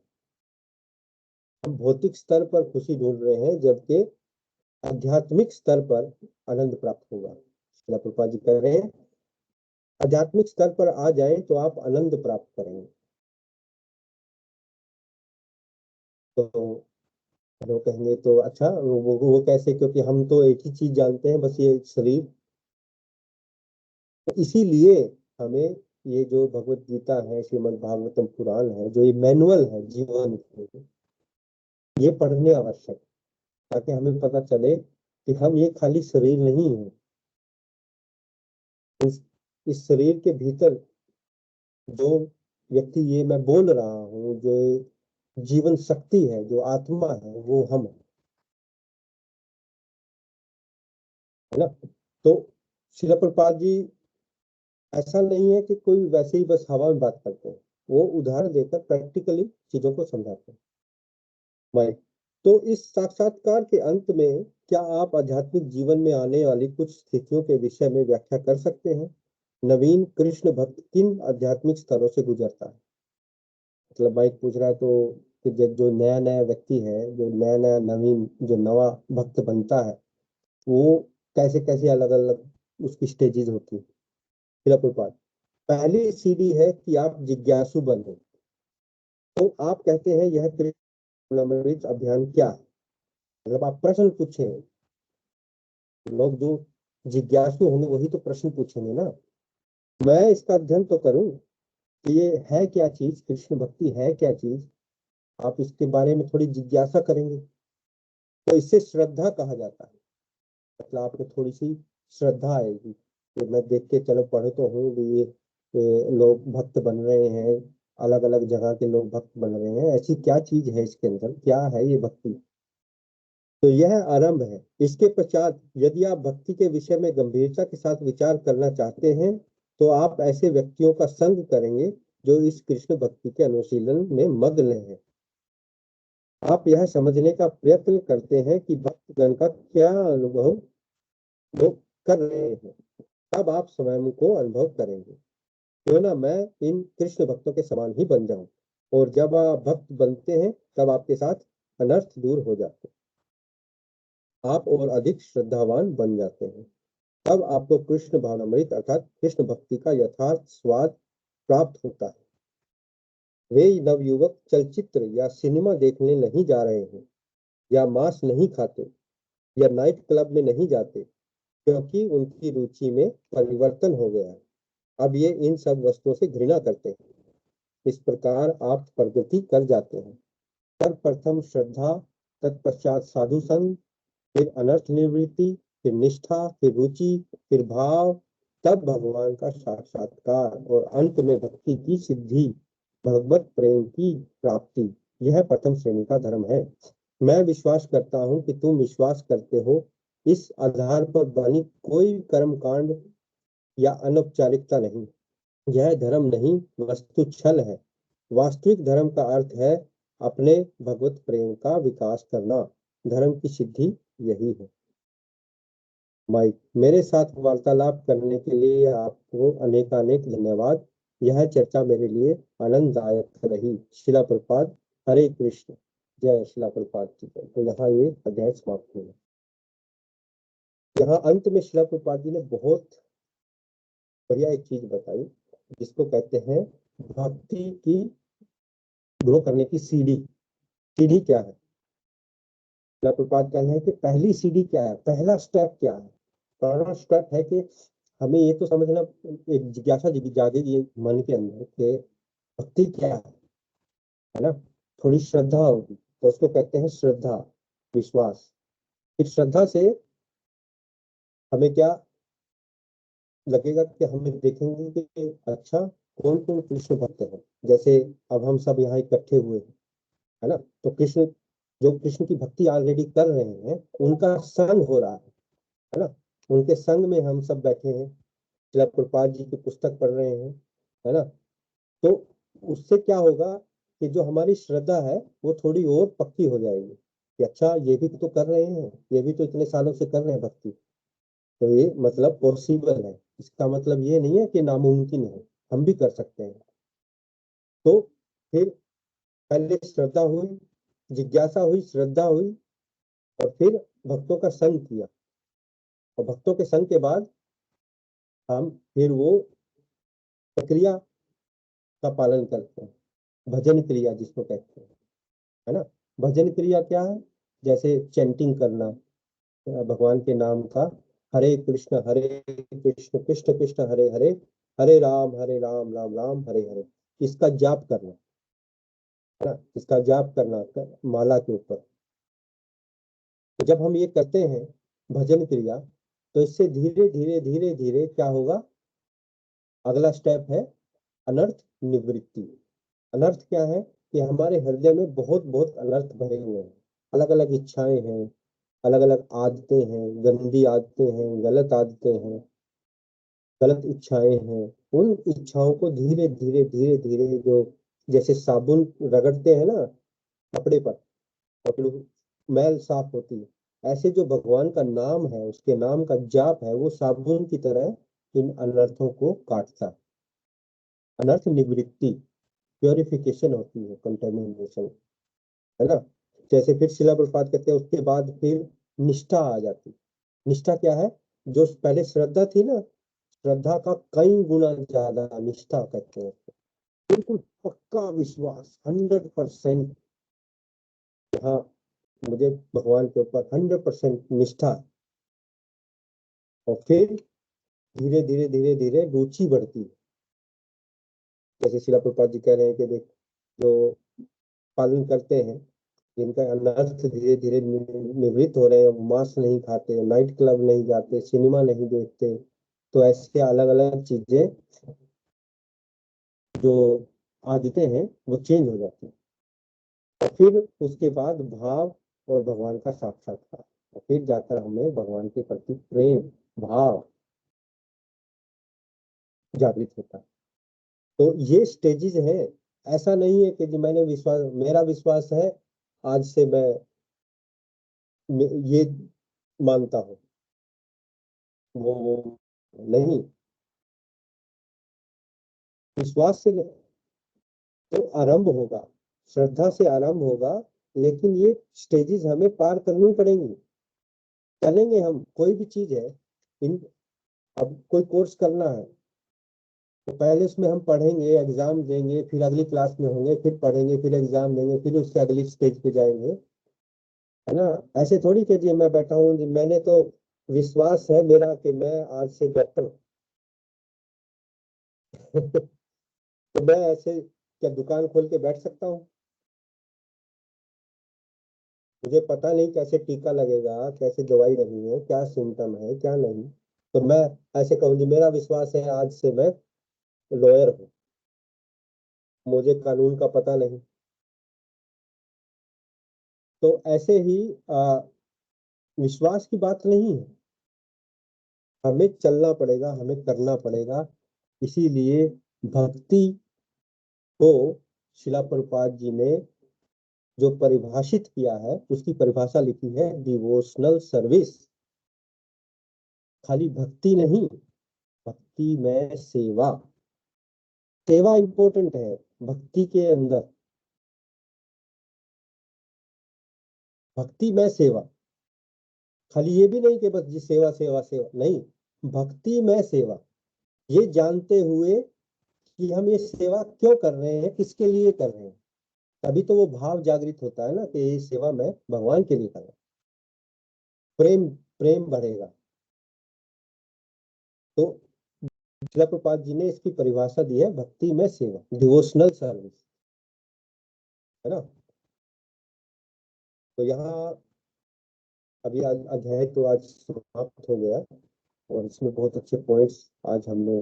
हम भौतिक स्तर पर खुशी ढूंढ रहे हैं, जबकि आध्यात्मिक स्तर पर आनंद प्राप्त होगा। श्रील प्रभुपाद जी कह रहे हैं आध्यात्मिक स्तर पर आ जाए तो आप आनंद प्राप्त करेंगे। तो लोग कहेंगे तो अच्छा वो कैसे, क्योंकि हम तो एक ही चीज जानते हैं, बस ये शरीर। तो इसीलिए हमें ये जो भगवत गीता है, श्रीमद् भागवतम पुराण है, जो ये मैनुअल है जीवन के, ये पढ़ने आवश्यक है, ताकि हमें पता चले कि हम ये खाली शरीर नहीं है। इस शरीर के भीतर जो व्यक्ति, ये मैं बोल रहा हूँ, जो जीवन शक्ति है, जो आत्मा है, वो हम है ना? तो शिला प्रभुपाद जी ऐसा नहीं है कि कोई वैसे ही बस हवा में बात करते हैं, वो उदाहरण देकर प्रैक्टिकली चीजों को समझाते हैं। भाई, तो इस साक्षात्कार के अंत में क्या आप आध्यात्मिक जीवन में आने वाली कुछ स्थितियों के विषय में व्याख्या कर सकते हैं? नवीन कृष्ण भक्त किन आध्यात्मिक स्तरों से गुजरता है? मतलब माइक पूछ रहा है तो कि जो नया नया व्यक्ति है, जो नया नया नवीन जो नवा भक्त बनता है, वो कैसे कैसे अलग अलग उसकी स्टेजेस होती है? फिर पहली सीढ़ी है कि आप जिज्ञासु बनो। तो आप कहते हैं यह कृष्ण अभियान क्या है, मतलब आप प्रश्न पूछें। लोग जो जिज्ञासु होंगे वही तो प्रश्न पूछेंगे ना। मैं इसका अध्ययन तो करूं कि ये है क्या चीज, कृष्ण भक्ति है क्या चीज। आप इसके बारे में थोड़ी जिज्ञासा करेंगे तो इससे श्रद्धा कहा जाता है। मतलब आपको थोड़ी सी श्रद्धा आएगी कि मैं देख के, चलो पढ़े तो हूँ भी ये लोग भक्त बन रहे हैं, अलग अलग जगह के लोग भक्त बन रहे हैं, ऐसी क्या चीज है इसके अंदर, क्या है ये भक्ति। तो यह आरंभ है। इसके पश्चात यदि आप भक्ति के विषय में गंभीरता के साथ विचार करना चाहते हैं तो आप ऐसे व्यक्तियों का संग करेंगे जो इस कृष्ण भक्ति के अनुशीलन में मग्न हैं। आप यह समझने का प्रयत्न करते हैं कि भक्तगण का क्या अनुभव वो कर रहे हैं, तब आप स्वयं को अनुभव करेंगे। क्यों ना मैं इन कृष्ण भक्तों के समान ही बन जाऊं, और जब आप भक्त बनते हैं तब आपके साथ अनर्थ दूर हो जाते हैं, आप और अधिक श्रद्धावान बन जाते हैं। तब आपको कृष्ण भावनामृत अर्थात कृष्ण भक्ति का यथार्थ स्वाद प्राप्त होता है। वे नवयुवक चलचित्र या सिनेमा देखने नहीं जा रहे हैं, या मांस नहीं खाते, या नाइट क्लब में नहीं जाते, क्योंकि उनकी रुचि में परिवर्तन हो गया है। अब ये इन सब वस्तुओं से घृणा करते हैं। इस प्रकार आप प्रगति कर जाते हैं। सर्वप्रथम श्रद्धा, तत्पश्चात साधु संग, फिर अनर्थ निवृत्ति, फिर निष्ठा, फिर रुचि, फिर भाव, तब भगवान का साक्षात्कार, और अंत में भक्ति की सिद्धि, भगवत प्रेम की प्राप्ति। यह प्रथम श्रेणी का धर्म है। मैं विश्वास करता हूँ कि तुम विश्वास करते हो। इस आधार पर बनी कोई कर्म कांड या अनौपचारिकता नहीं। यह धर्म नहीं, वस्तु छल है। वास्तविक धर्म का अर्थ है अपने भगवत प्रेम का विकास करना। धर्म की सिद्धि यही है। माइक, मेरे साथ वार्तालाप करने के लिए आपको अनेकानेक धन्यवाद। यह चर्चा मेरे लिए आनंददायक रही। शिला प्रपात। हरे कृष्ण। जय शिला प्रपात जी। तो यहाँ ये अध्याय समाप्त हुआ। यहाँ अंत में शिला प्रपात जी ने बहुत बढ़िया एक चीज बताई, जिसको कहते हैं भक्ति की ग्रो करने की सीढ़ी। सीढ़ी क्या है? शिला प्रपात कहना है कि पहली सीढ़ी क्या है, पहला स्टेप क्या है। पहला स्टेप है कि हमें ये तो समझना, एक जिज्ञासा जागेगी मन के अंदर कि भक्ति क्या है ना। थोड़ी श्रद्धा होगी तो उसको कहते हैं श्रद्धा, विश्वास। फिर श्रद्धा से हमें क्या लगेगा कि हमें देखेंगे कि अच्छा कौन कौन कृष्ण भक्त हैं। जैसे अब हम सब यहाँ इकट्ठे हुए हैं, है ना। तो कृष्ण, जो कृष्ण की भक्ति ऑलरेडी कर रहे हैं, उनका संग हो रहा है ना। उनके संग में हम सब बैठे हैं, श्रील प्रभुपाद जी की पुस्तक पढ़ रहे हैं, है ना। तो उससे क्या होगा कि जो हमारी श्रद्धा है वो थोड़ी और पक्की हो जाएगी कि अच्छा ये भी तो कर रहे हैं, ये भी तो इतने सालों से कर रहे हैं भक्ति। तो ये मतलब पॉसिबल है। इसका मतलब ये नहीं है कि नामुमकिन है, हम भी कर सकते हैं। तो फिर पहले श्रद्धा हुई, जिज्ञासा हुई, श्रद्धा हुई, और फिर भक्तों का संग किया। और भक्तों के संग के बाद हम फिर वो प्रक्रिया का पालन करते हैं, भजन क्रिया जिसको कहते हैं, है ना। भजन क्रिया क्या है? जैसे चैंटिंग करना भगवान के नाम का, हरे कृष्ण कृष्ण कृष्ण हरे हरे, हरे राम राम राम हरे हरे। इसका जाप करना, है ना। इसका जाप करना माला के ऊपर। तो जब हम ये करते हैं भजन क्रिया, तो इससे धीरे धीरे धीरे धीरे क्या होगा, अगला स्टेप है अनर्थ निवृत्ति। अनर्थ क्या है कि हमारे हृदय में बहुत बहुत अनर्थ भरे हुए हैं, अलग अलग इच्छाएं हैं, अलग अलग आदतें हैं, गंदी आदतें हैं, गलत आदतें हैं, गलत इच्छाएं हैं। उन इच्छाओं को धीरे धीरे धीरे धीरे, जो जैसे साबुन रगड़ते हैं ना कपड़े पर, कपड़े मैल साफ होती है, ऐसे जो भगवान का नाम है, उसके नाम का जाप है, वो साबुन की तरह इन अनर्थों को काटता है। अनर्थ निवृत्ति, प्योरिफिकेशन होती है, कंटेमिनेशन, है ना। जैसे फिर शिला प्रपात कहते हैं उसके बाद फिर निष्ठा आ जाती। निष्ठा क्या है? जो पहले श्रद्धा थी ना, श्रद्धा का कई गुना ज्यादा निष्ठा कहते हैं, बिल्कुल पक्का विश्वास 100%। हाँ, मुझे भगवान के ऊपर 100% निष्ठा। और फिर धीरे धीरे धीरे धीरे रुचि बढ़ती है। जैसे शिला प्रभुपाद जी कह रहे हैं कि देख, जो पालन करते हैं, जिनका अनर्थ धीरे धीरे निवृत्त हो रहे हैं, मांस नहीं खाते, नाइट क्लब नहीं जाते, सिनेमा नहीं देखते, तो ऐसे अलग अलग चीजें जो आदतें हैं वो चेंज हो जाती हैं। और फिर उसके बाद भाव और भगवान का साक्षात्कार, और फिर जाकर हमें भगवान के प्रति प्रेम भाव जागृत होता है। तो ये स्टेजेस है। ऐसा नहीं है कि जो मैंने विश्वास, मेरा विश्वास है आज से मैं ये मानता हूँ, वो नहीं। विश्वास से तो आरंभ होगा, श्रद्धा से आरंभ होगा, लेकिन ये स्टेजेस हमें पार करनी पड़ेंगी। चलेंगे हम, कोई भी चीज है, इन अब कोई कोर्स करना है तो पहले उसमें हम पढ़ेंगे, एग्जाम देंगे, फिर अगली क्लास में होंगे, फिर पढ़ेंगे, फिर एग्जाम देंगे, फिर उसके अगली स्टेज पे जाएंगे, है ना। ऐसे थोड़ी कि जी मैं बैठा हूँ, जी मैंने तो विश्वास है मेरा कि मैं आज से डॉक्टर तो मैं ऐसे क्या दुकान खोल के बैठ सकता हूँ? मुझे पता नहीं कैसे टीका लगेगा, कैसे दवाई नहीं है, क्या सिम्टम है क्या नहीं, तो मैं ऐसे कहूँ जी मेरा विश्वास है आज से मैं लॉयर हूँ, मुझे कानून का पता नहीं। तो ऐसे ही विश्वास की बात नहीं है, हमें चलना पड़ेगा, हमें करना पड़ेगा। इसीलिए भक्ति को शिला प्रभुपाद जी ने जो परिभाषित किया है, उसकी परिभाषा लिखी है डिवोशनल सर्विस। खाली भक्ति नहीं, भक्ति में सेवा। सेवा इंपॉर्टेंट है भक्ति के अंदर, भक्ति में सेवा। खाली ये भी नहीं कि बस जी सेवा सेवा सेवा, नहीं, भक्ति में सेवा, ये जानते हुए कि हम ये सेवा क्यों कर रहे हैं, किसके लिए कर रहे हैं। तभी तो वो भाव जागृत होता है ना कि ये सेवा मैं भगवान के लिए कर रहा हूँ, प्रेम, प्रेम बढ़ेगा। तो शिला प्रभुपाद जी ने इसकी परिभाषा दी है भक्ति में सेवा, डिवोशनल सर्विस, है ना। तो यहाँ अभी अध्याय तो आज समाप्त हो गया, और इसमें बहुत अच्छे पॉइंट्स आज हमने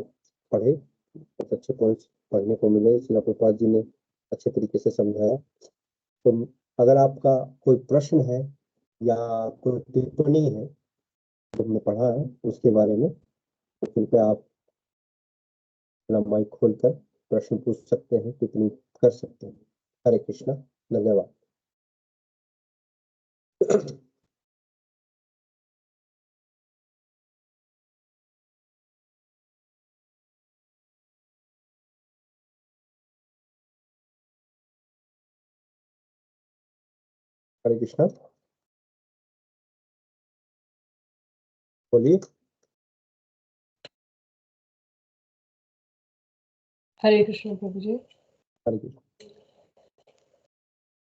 पढ़े, बहुत अच्छे पॉइंट्स पढ़ने को मिले, शिला प्रभुपाद जी ने अच्छे तरीके से समझाया। तो अगर आपका कोई प्रश्न है या कोई टिप्पणी है जो हमने पढ़ा है उसके बारे में, तो कृपया आप अपना माइक खोलकर प्रश्न पूछ सकते हैं, टिप्पणी कर सकते हैं। हरे कृष्णा, धन्यवाद। हरे कृष्णा, बोलिए। हरे कृष्ण प्रभु जी। हरे कृष्णा।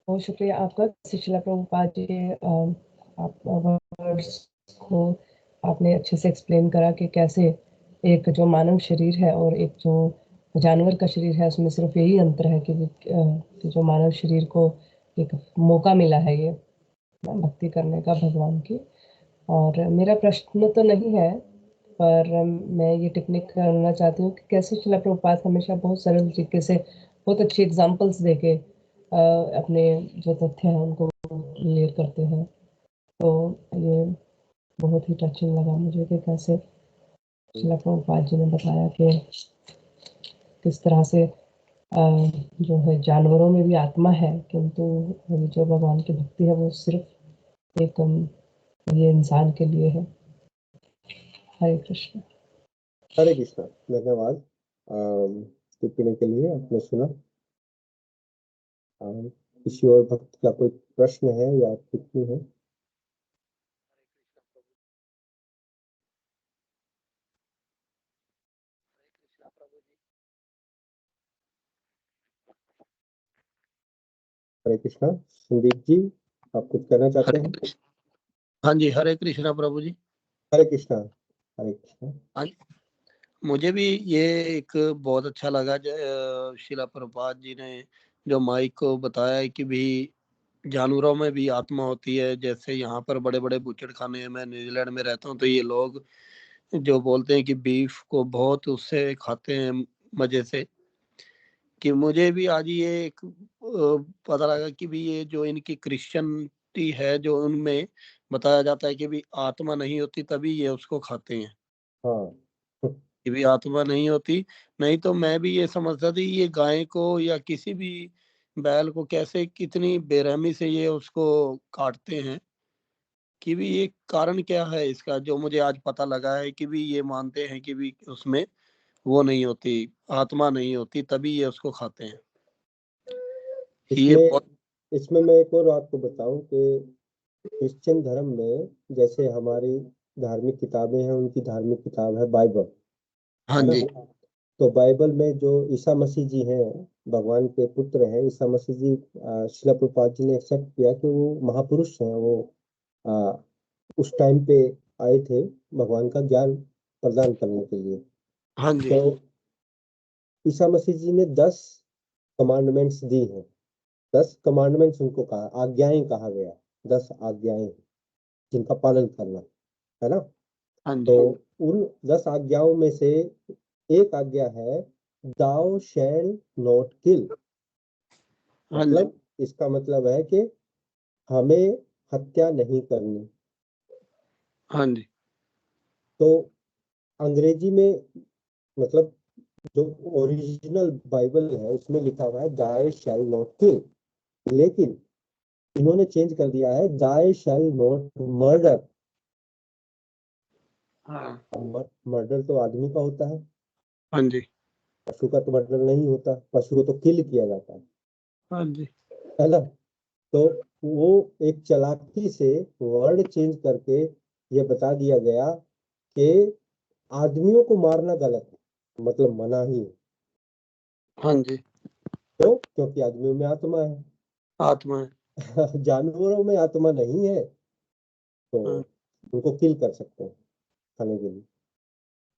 बहुत शुक्रिया आपका, शिला प्रभुपाद जी के आप वर्ड्स को आपने अच्छे से एक्सप्लेन करा कि कैसे एक जो मानव शरीर है और एक जो जानवर का शरीर है, उसमें सिर्फ यही अंतर है कि जो मानव शरीर को एक मौका मिला है ये भक्ति करने का भगवान की। और मेरा प्रश्न तो नहीं है, पर मैं ये टिप्पणी करना चाहती हूँ कि कैसे शिला प्रभुपाद हमेशा बहुत सरल तरीके से बहुत अच्छी एग्जांपल्स देके अपने जो तथ्य हैं उनको क्लियर करते हैं। तो ये बहुत ही टचिंग लगा मुझे कि कैसे शिला प्रभुपाद जी ने बताया कि किस तरह से जो है जानवरों में भी आत्मा है, किंतु जो भगवान की भक्ति है वो सिर्फ एक ये इंसान के लिए है। हरे कृष्ण। हरे कृष्णा, धन्यवाद टिप्पणी के लिए, आपने सुना। किसी और भक्त का कोई प्रश्न है या टिप्पणी है? हरे कृष्णा। संदीप जी, आप कुछ कहना चाहते हरे हैं? कृष्ण। हाँ जी, हरे कृष्णा प्रभु जी। हरे कृष्णा। हरे कृष्णा। हाँ जी, मुझे भी ये एक बहुत अच्छा लगा शिला प्रभुपाद जी ने जो माइक को बताया है कि भी जानवरों में भी आत्मा होती है। जैसे यहाँ पर बड़े बड़े बूचड़ खाने, मैं न्यूजीलैंड में रहता हूँ, तो ये लोग जो बोलते हैं कि बीफ को बहुत उससे खाते हैं मजे से, कि मुझे भी आज ये एक पता लगा कि भी ये जो इनकी क्रिश्चियनिटी है, जो उनमें बताया जाता है कि भी आत्मा नहीं होती तभी ये उसको खाते हैं, हाँ। कि भी आत्मा नहीं होती। नहीं तो मैं भी ये समझता था ये गाय को या किसी भी बैल को कैसे कितनी बेरहमी से ये उसको काटते हैं, कि भी ये कारण क्या है इसका, जो मुझे आज पता लगा है कि भी ये मानते हैं कि भी उसमें वो नहीं होती, आत्मा नहीं होती तभी ये उसको खाते हैं। ये इसमें बहुत इसमें मैं एक और आपको बताऊं कि क्रिश्चियन धर्म में जैसे हमारी धार्मिक किताबें हैं, उनकी धार्मिक किताब है बाइबल, हाँ है ना? जी, तो बाइबल में जो ईसा मसीह जी हैं, भगवान के पुत्र हैं ईसा मसीह जी, श्रील प्रभुपाद जी ने एक्सेप्ट किया कि वो महापुरुष हैं। वो आ, उस टाइम पे आए थे भगवान का ज्ञान प्रदान करने के लिए। हाँ जी, तो ईसा मसीह जी ने 10 कमांडमेंट्स दी हैं। 10 कमांडमेंट्स उनको कहा, आज्ञाएं कहा गया। 10 आज्ञाएं जिनका पालन करना, है ना? हाँ तो जी, उन 10 आज्ञाओं में से एक आज्ञा है, दाउ शैल नॉट किल। हाँ जी, मतलब इसका मतलब है कि हमें हत्या नहीं करनी। हाँ जी, तो अंग्रेजी में, मतलब जो ओरिजिनल बाइबल है उसमें लिखा हुआ है दाई शैल नॉट किल, लेकिन इन्होंने चेंज कर दिया है दाई शैल नॉट मर्डर। हाँ, मर्डर तो आदमी का होता है, हाँ जी, पशु का तो मर्डर नहीं होता। पशु को तो किल किया जाता हाँ जी, है ना? तो वो एक चालाकी से वर्ड चेंज करके ये बता दिया गया कि आदमियों को मारना गलत है, मतलब मना ही है। हाँ जी, तो क्योंकि आदमियों में आत्मा आत्मा है। है। जानवरों में आत्मा नहीं है, तो हाँ, उनको किल कर सकते हैं खाने के लिए।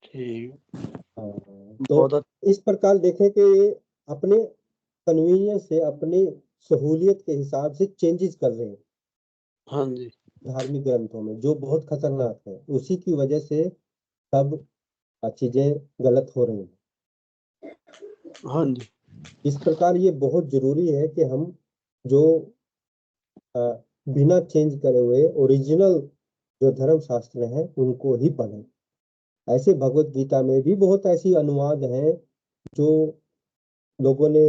ठीक, हाँ। तो बहुत इस प्रकार देखें कि ये अपने कन्वीनियंस से, अपनी सहूलियत के हिसाब से चेंजेस कर रहे हैं हाँ जी, धार्मिक ग्रंथों में, जो बहुत खतरनाक है। उसी की वजह से सब चीजें गलत हो रही हैं। हाँ जी, इस प्रकार ये बहुत जरूरी है कि हम जो अ, बिना चेंज करे हुए ओरिजिनल जो धर्म शास्त्र हैं उनको ही पढ़ें। ऐसे भगवत गीता में भी बहुत ऐसी अनुवाद हैं जो लोगों ने,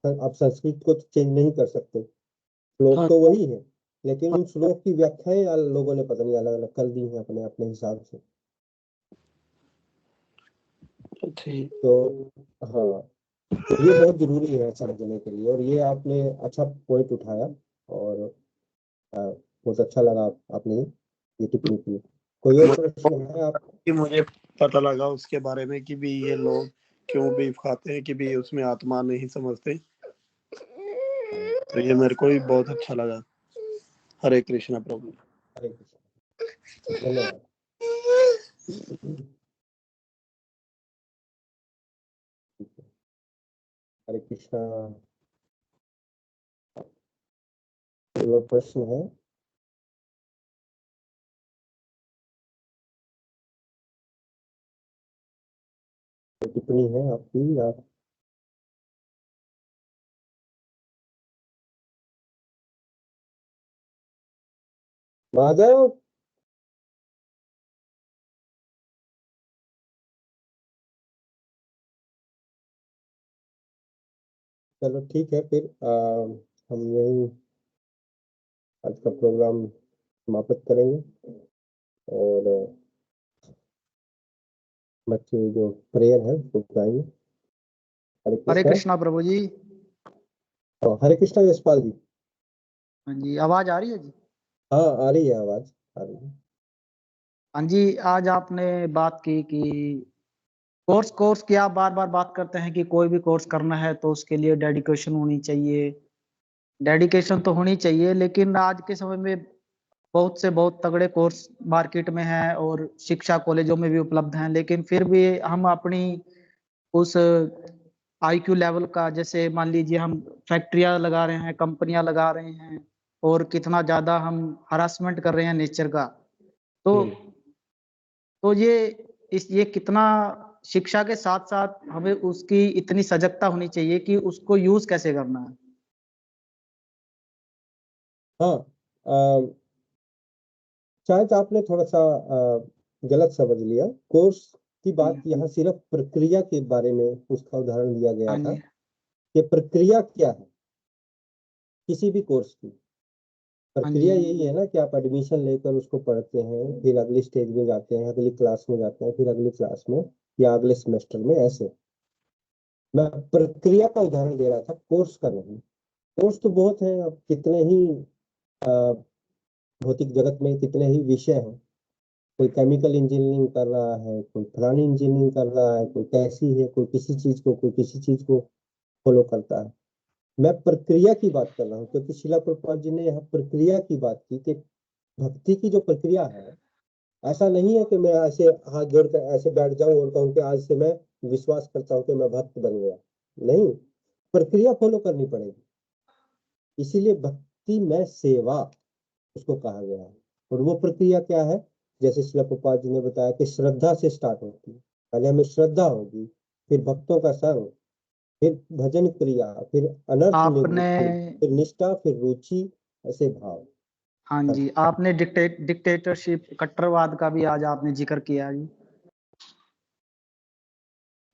आप संस्कृत को तो चेंज नहीं कर सकते, श्लोक हाँ, तो वही है, लेकिन उन श्लोक की व्याख्याएं लोगों ने पता नहीं अलग अलग कर दी हैं अपने अपने हिसाब से। ठीक, तो हाँ, तो ये बहुत जरूरी है समझने के लिए, और ये आपने अच्छा पॉइंट उठाया, और बहुत अच्छा लगा आपने ये टिप्पणी की। कोई और प्रश्न है आप? कि मुझे पता लगा उसके बारे में कि भी ये लोग क्यों बीफ खाते हैं, कि भी उसमें आत्मा नहीं समझते, तो ये मेरे को भी बहुत अच्छा लगा। हरे कृष्णा प्रभु। हरे कृष्ण। धन्यवाद। हरे कृष्णा। कोई और प्रश्न है? कोई टिप्पणी है आपकी? आप माधव, चलो ठीक है फिर, हम यही आज का प्रोग्राम समाप्त करेंगे, और बच्चे जो प्रेयर है वो गाएंगे। हरे हरे कृष्णा। कृष्णा प्रभु जी। हरे कृष्णा यशपाल जी। हाँ जी, आवाज आ रही है जी? हाँ, आ रही है आवाज, आ रही है। हाँ जी, आज आपने बात की कि कोर्स कोर्स की आप बार बार बात करते हैं कि कोई भी कोर्स करना है तो उसके लिए डेडिकेशन होनी चाहिए, डेडिकेशन तो होनी चाहिए, लेकिन आज के समय में बहुत तगड़े कोर्स मार्केट में हैं और शिक्षा कॉलेजों में भी उपलब्ध हैं, लेकिन फिर भी हम अपनी उस आईक्यू लेवल का, जैसे मान लीजिए हम फैक्ट्रियां लगा रहे हैं, कंपनियां लगा रहे हैं, और कितना ज्यादा हम हरासमेंट कर रहे हैं नेचर का, तो ये कितना, शिक्षा के साथ साथ हमें उसकी इतनी सजगता होनी चाहिए कि उसको यूज कैसे करना है। हाँ, शायद आपने थोड़ा सा गलत समझ लिया। कोर्स की बात यहाँ सिर्फ प्रक्रिया के बारे में उसका उदाहरण दिया गया हाँ था जी, कि प्रक्रिया क्या है किसी भी कोर्स की। हाँ प्रक्रिया जी, यही है ना कि आप एडमिशन लेकर उसको पढ़ते हैं, फिर अगली स्टेज में जाते हैं, अगली क्लास में जाते हैं, फिर अगली क्लास में या अगले सेमेस्टर में, ऐसे। मैं प्रक्रिया का उदाहरण दे रहा था, कोर्स का नहीं। कोर्स तो बहुत है, अब कितने ही अ, भौतिक जगत में कितने ही विषय हैं। कोई केमिकल इंजीनियरिंग कर रहा है, कोई फलानी इंजीनियरिंग कर रहा है, कोई कैसी है, कोई किसी चीज को, कोई किसी चीज को फॉलो करता है। मैं प्रक्रिया की बात कर रहा हूँ, क्योंकि शिला प्रभुपाद जी ने यहाँ प्रक्रिया की बात की कि भक्ति की जो प्रक्रिया है, ऐसा नहीं है कि मैं ऐसे हाथ जोड़कर ऐसे बैठ जाऊं और कहूं कि आज से मैं विश्वास करता हूं कि मैं भक्त बन गया। नहीं, प्रक्रिया फॉलो करनी पड़ेगी। इसीलिए भक्ति में सेवा उसको कहा गया है। और वो प्रक्रिया क्या है? जैसे शिला प्रभुपाद जी ने बताया कि श्रद्धा से स्टार्ट होती है। पहले हमें श्रद्धा होगी, फिर भक्तों का संग, फिर भजन क्रिया, फिर अनर्थ आपने, निवृत्ति, फिर निष्ठा, फिर रुचि, ऐसे भाव। हाँ जी, आपने डिक्टेटरशिप, कट्टरवाद का भी आज आपने जिक्र किया जी।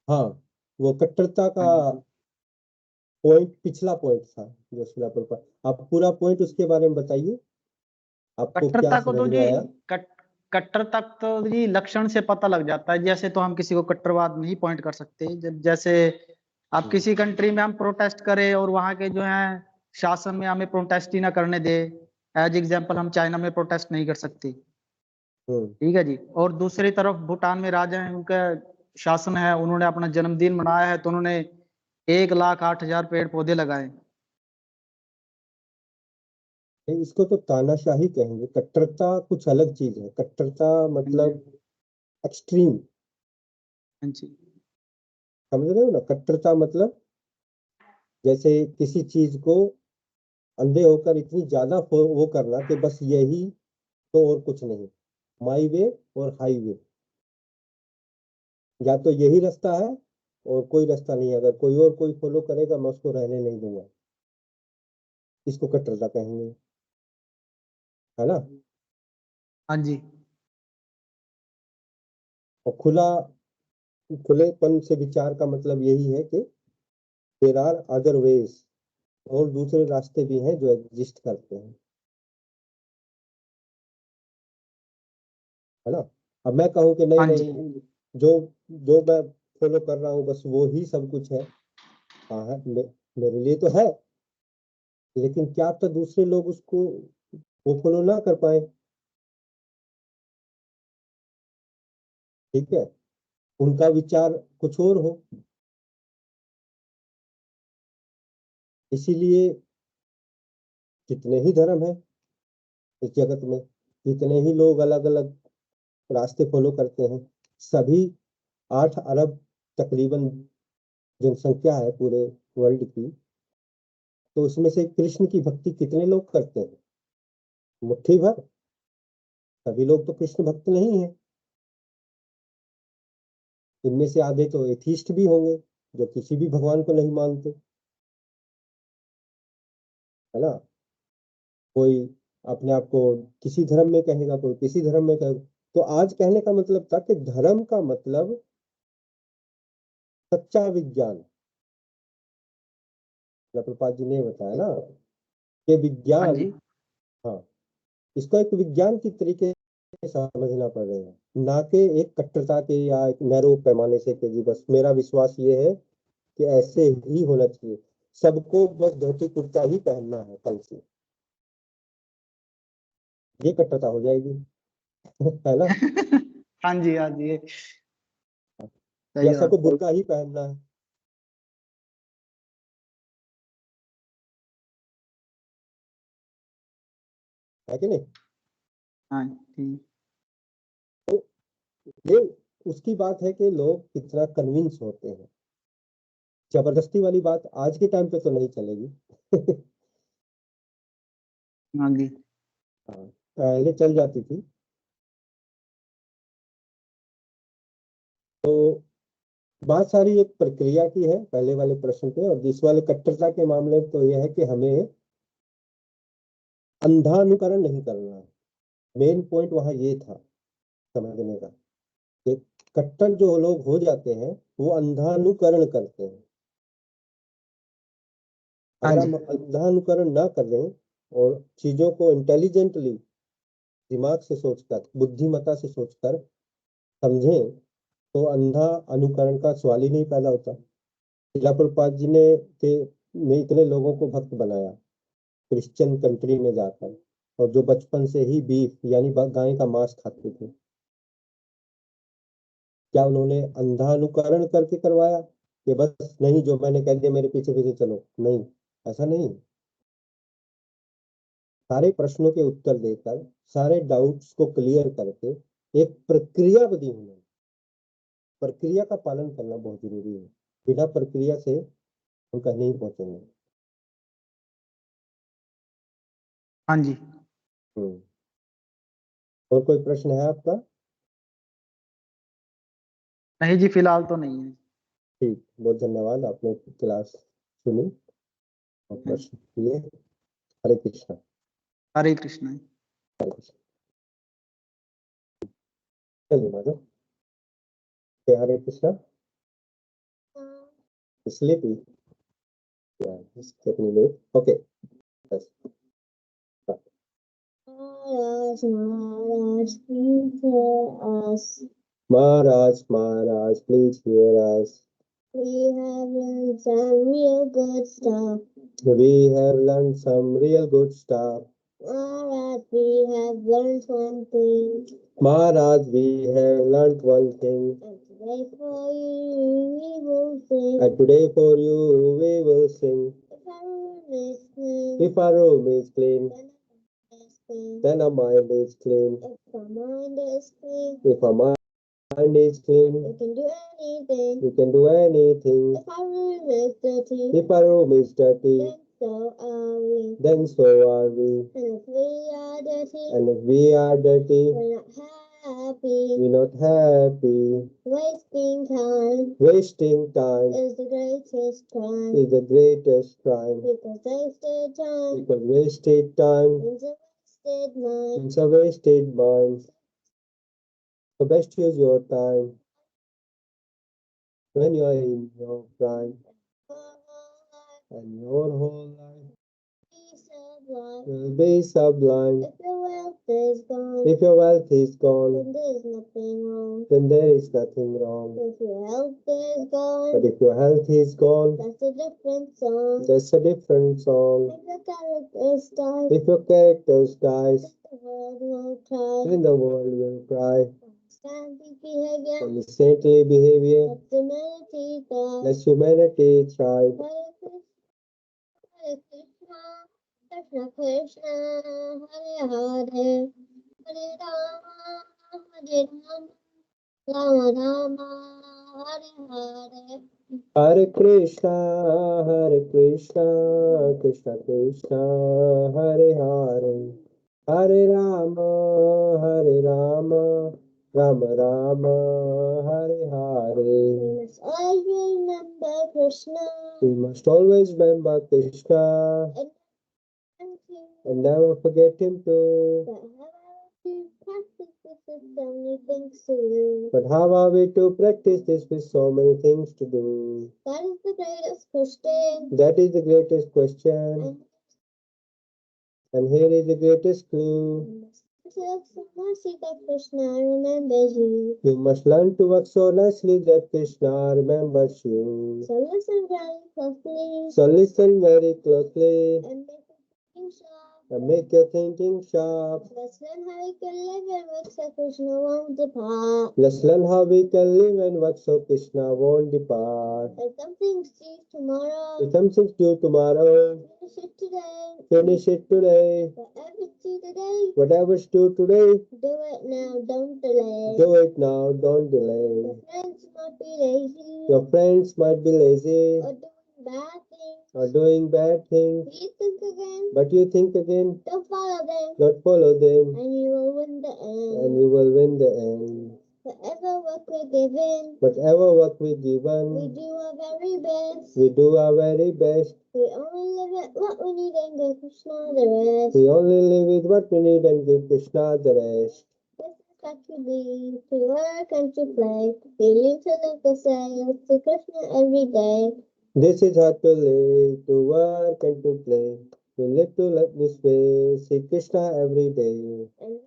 हाँ, वो कट्टरता का हाँ जी, पॉइंट पिछला पॉइंट था जो शिला प्रभुपाद। आप पूरा पॉइंट उसके बारे में बताइए, आपको क्या कट्टरता को समझ तो में जी, आया? कट्टरता तो जी लक्षण से पता लग जाता है। जैसे तो हम किसी को कट्टरवाद नहीं पॉइंट कर सकते, जैसे आप किसी कंट्री में हम प्रोटेस्ट करें और वहां के जो है शासन में हमें प्रोटेस्ट ही ना करने दे, एज एग्जाम्पल हम चाइना में प्रोटेस्ट नहीं कर सकते, हम्म। ठीक है जी। और दूसरी तरफ भूटान में राजा है, उनका शासन है, उन्होंने अपना जन्मदिन मनाया है तो उन्होंने 1,08,000 पेड़ पौधे लगाए। नहीं, इसको तो तानाशाही कहेंगे। कट्टरता कुछ अलग चीज है। कट्टरता हाँ जी, मतलब एक्सट्रीम। हाँ जी, समझ रहे हो ना? कट्टरता मतलब जैसे किसी चीज को अंधे होकर इतनी ज्यादा वो करना कि बस यही, तो और कुछ नहीं। माई वे और हाईवे, या तो यही रास्ता है और कोई रास्ता नहीं है। अगर कोई और कोई फॉलो करेगा मैं उसको रहने नहीं दूंगा। इसको कट्टरता कहेंगे, है ना? हाँ जी, और खुलेपन से विचार का मतलब यही है कि देर आर अदर वेज, और दूसरे रास्ते भी हैं जो एग्जिस्ट करते हैं, है ना? अब मैं कहूँ कि नहीं हाँ जी, नहीं, जो जो मैं फॉलो कर रहा हूँ बस वो ही सब कुछ है। हाँ है, मेरे लिए तो है, लेकिन क्या तो दूसरे लोग उसको वो फॉलो ना कर पाए। ठीक है, उनका विचार कुछ और हो। इसीलिए जितने ही धर्म है इस जगत में, जितने ही लोग अलग अलग रास्ते फॉलो करते हैं, सभी 8 अरब तकरीबन जनसंख्या है पूरे वर्ल्ड की। तो उसमें से कृष्ण की भक्ति कितने लोग करते हैं? मुट्ठी भर। सभी लोग तो कृष्ण भक्त नहीं है। इनमें से आधे तो एथीस्ट भी होंगे, जो किसी भी भगवान को नहीं मानते, है ना? कोई अपने आप को किसी धर्म में कहेगा, कोई किसी धर्म में कहेगा। तो आज कहने का मतलब था कि धर्म का मतलब सच्चा विज्ञान। प्रभुपाद जी ने बताया ना कि हाँ विज्ञान, जी, हाँ, इसको एक विज्ञान की तरीके से समझना पड़ रहा है, ना कि एक कट्टरता के या एक नैरो पैमाने से कि जी बस मेरा विश्वास ये है कि ऐसे ही होना चाहिए, सबको बस धोती कुर्ता ही पहनना है कल से। ये कट्टरता हो जाएगी। है ना? हाँ जी, हाँ जी, या सही सबको बात। बुर्का ही पहनना है। है कि नहीं? हाँ ठीक। ये उसकी बात है कि लोग कितना कन्विंस होते हैं। जबरदस्ती वाली बात आज के टाइम पे तो नहीं चलेगी। हाँ जी। हाँ, पहले चल जाती थी। तो बात सारी एक प्रक्रिया की है पहले वाले प्रश्न पे, और जिस वाले कट्टरता के मामले में तो यह है कि हमें अंधानुकरण नहीं करना है। मेन पॉइंट वहां ये था समझने का कि कट्टर जो लोग हो जाते हैं वो अंधानुकरण करते हैं। हाँ अगर जी। हम अंधानुकरण ना करें और चीजों को इंटेलिजेंटली दिमाग से सोचकर, बुद्धिमत्ता से सोचकर समझें, तो अंधा अनुकरण का सवाल ही नहीं पैदा होता। शिला प्रभुपाद जी ने इतने लोगों को भक्त बनाया क्रिश्चियन कंट्री में जाकर, और जो बचपन से ही बीफ यानी गाय का मांस खाते थे, क्या उन्होंने अंधानुकरण करके करवाया कि बस नहीं जो मैंने कह दिया मेरे पीछे पीछे चलो? नहीं, ऐसा नहीं। सारे प्रश्नों के उत्तर देकर, सारे डाउट्स को क्लियर करके एक प्रक्रिया बनी उन्होंने। प्रक्रिया का पालन करना बहुत जरूरी है। बिना प्रक्रिया से हम कहीं नहीं पहुंचेंगे। हाँ जी। और कोई प्रश्न है आपका? नहीं जी, फिलहाल तो नहीं है। ठीक, बहुत धन्यवाद, आपने क्लास सुनी और प्रश्न किए। हरे कृष्णा। हरे कृष्ण। हरे कृष्णा। चलिए माधव, हरे कृष्णा। इसलिए भी ओके, बस। Maharaj, Maharaj, please hear us. We have learned some real good stuff. We have learned some real good stuff. Maharaj, we have learned one thing. Maharaj, we have learned one thing. And today for you we will sing. And today for you we will sing. If our room is clean, then our mind is clean. If our mind is clean, if our mind is clean, we can do anything. We can do anything. If our room is dirty, if our room is dirty, then so are we. Then so are we. And if we are dirty, and if we are dirty, we're not happy. We're not happy. Wasting time is the greatest crime. Is the greatest crime. Because wasted time. Because wasted time. It's a wasted mind. So best use your time when you are in your prime, and your whole life will be sublime. If your wealth is gone, then there is nothing wrong. Then there is nothing wrong. If your health is gone, but if your health is gone, that's a different song. That's a different song. If your character dies, then the world will cry. From saintly behavior, let humanity thrive. Krishna Krishna, Hare Hare, Hare Rama, Hare Rama, Rama Rama, Hare Hare. Hare Krishna, Krishna Krishna, Hare Hare, Hare Rama, Rama Rama, Hare Hare. We must always remember Krishna. We must always remember Krishna. And never forget him too. But how are we to practice this with so many things to do? That is the greatest question. That is the greatest question. And here is the greatest clue. You must learn to work so nicely that Krishna remembers you. So listen very closely. So listen very closely. And make your thinking sharp. Let's learn how we can live and work so Krishna won't depart. Let's learn how we can live and work so Krishna won't depart. If something's due tomorrow, if something's due tomorrow, finish it today. Finish it today. happens to you today, whatever's due today, do it now, don't delay. Do it now, don't delay. Your friends might be lazy. Your friends might be lazy. Or doing bad things. Or doing bad things. You think again. But you think again. Don't follow them. Don't follow them. And you will win the end. And you will win the end. Whatever work we're given, whatever work we're given, we do our very best. We do our very best. We only live with what we need and give Krishna the rest. We only live with what we need and give Krishna the rest. This is what we live, to work and to play. We live to live the same, to Krishna every day. This is how to live, to work and to play. We live to live this way, see Krishna every day. And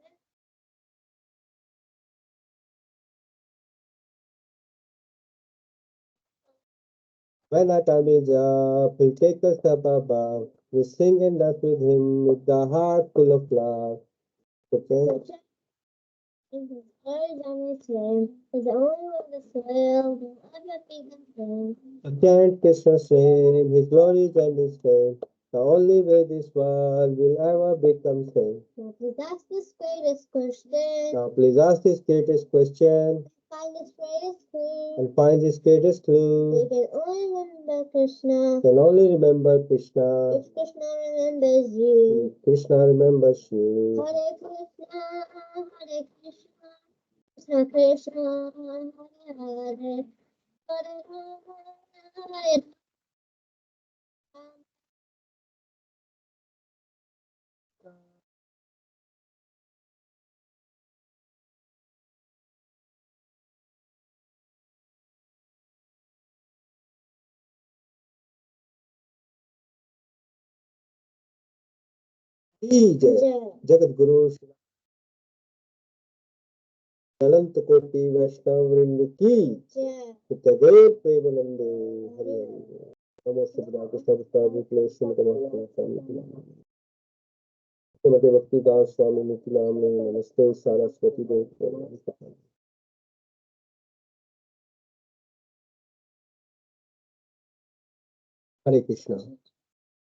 when our time is up, he'll take us up above. We sing and dance with him with the heart full of love. Okay? His eyes on his name is the only one that's will ever be the same. Chant Krishna's name, his glories and his fame. The only way this world will ever become sane. Now please ask this greatest question. Now please ask this greatest question. Find this greatest clue. And find this greatest clue. You can only remember Krishna. You can only remember Krishna. If Krishna remembers you. If Krishna remembers you. Hare Krishna, Hare Krishna, Krishna Krishna, Hare Hare, Hare Rama, Hare जय जगत गुरु अनंत कोटि वैष्णव वृंद की जय प्रेमानंद हरि हरि नमस्ते कृष्ण कृष्ण श्रीमती भक्तिदास स्वामी निति नाम नमस्ते सरस्वती देव हरे कृष्ण।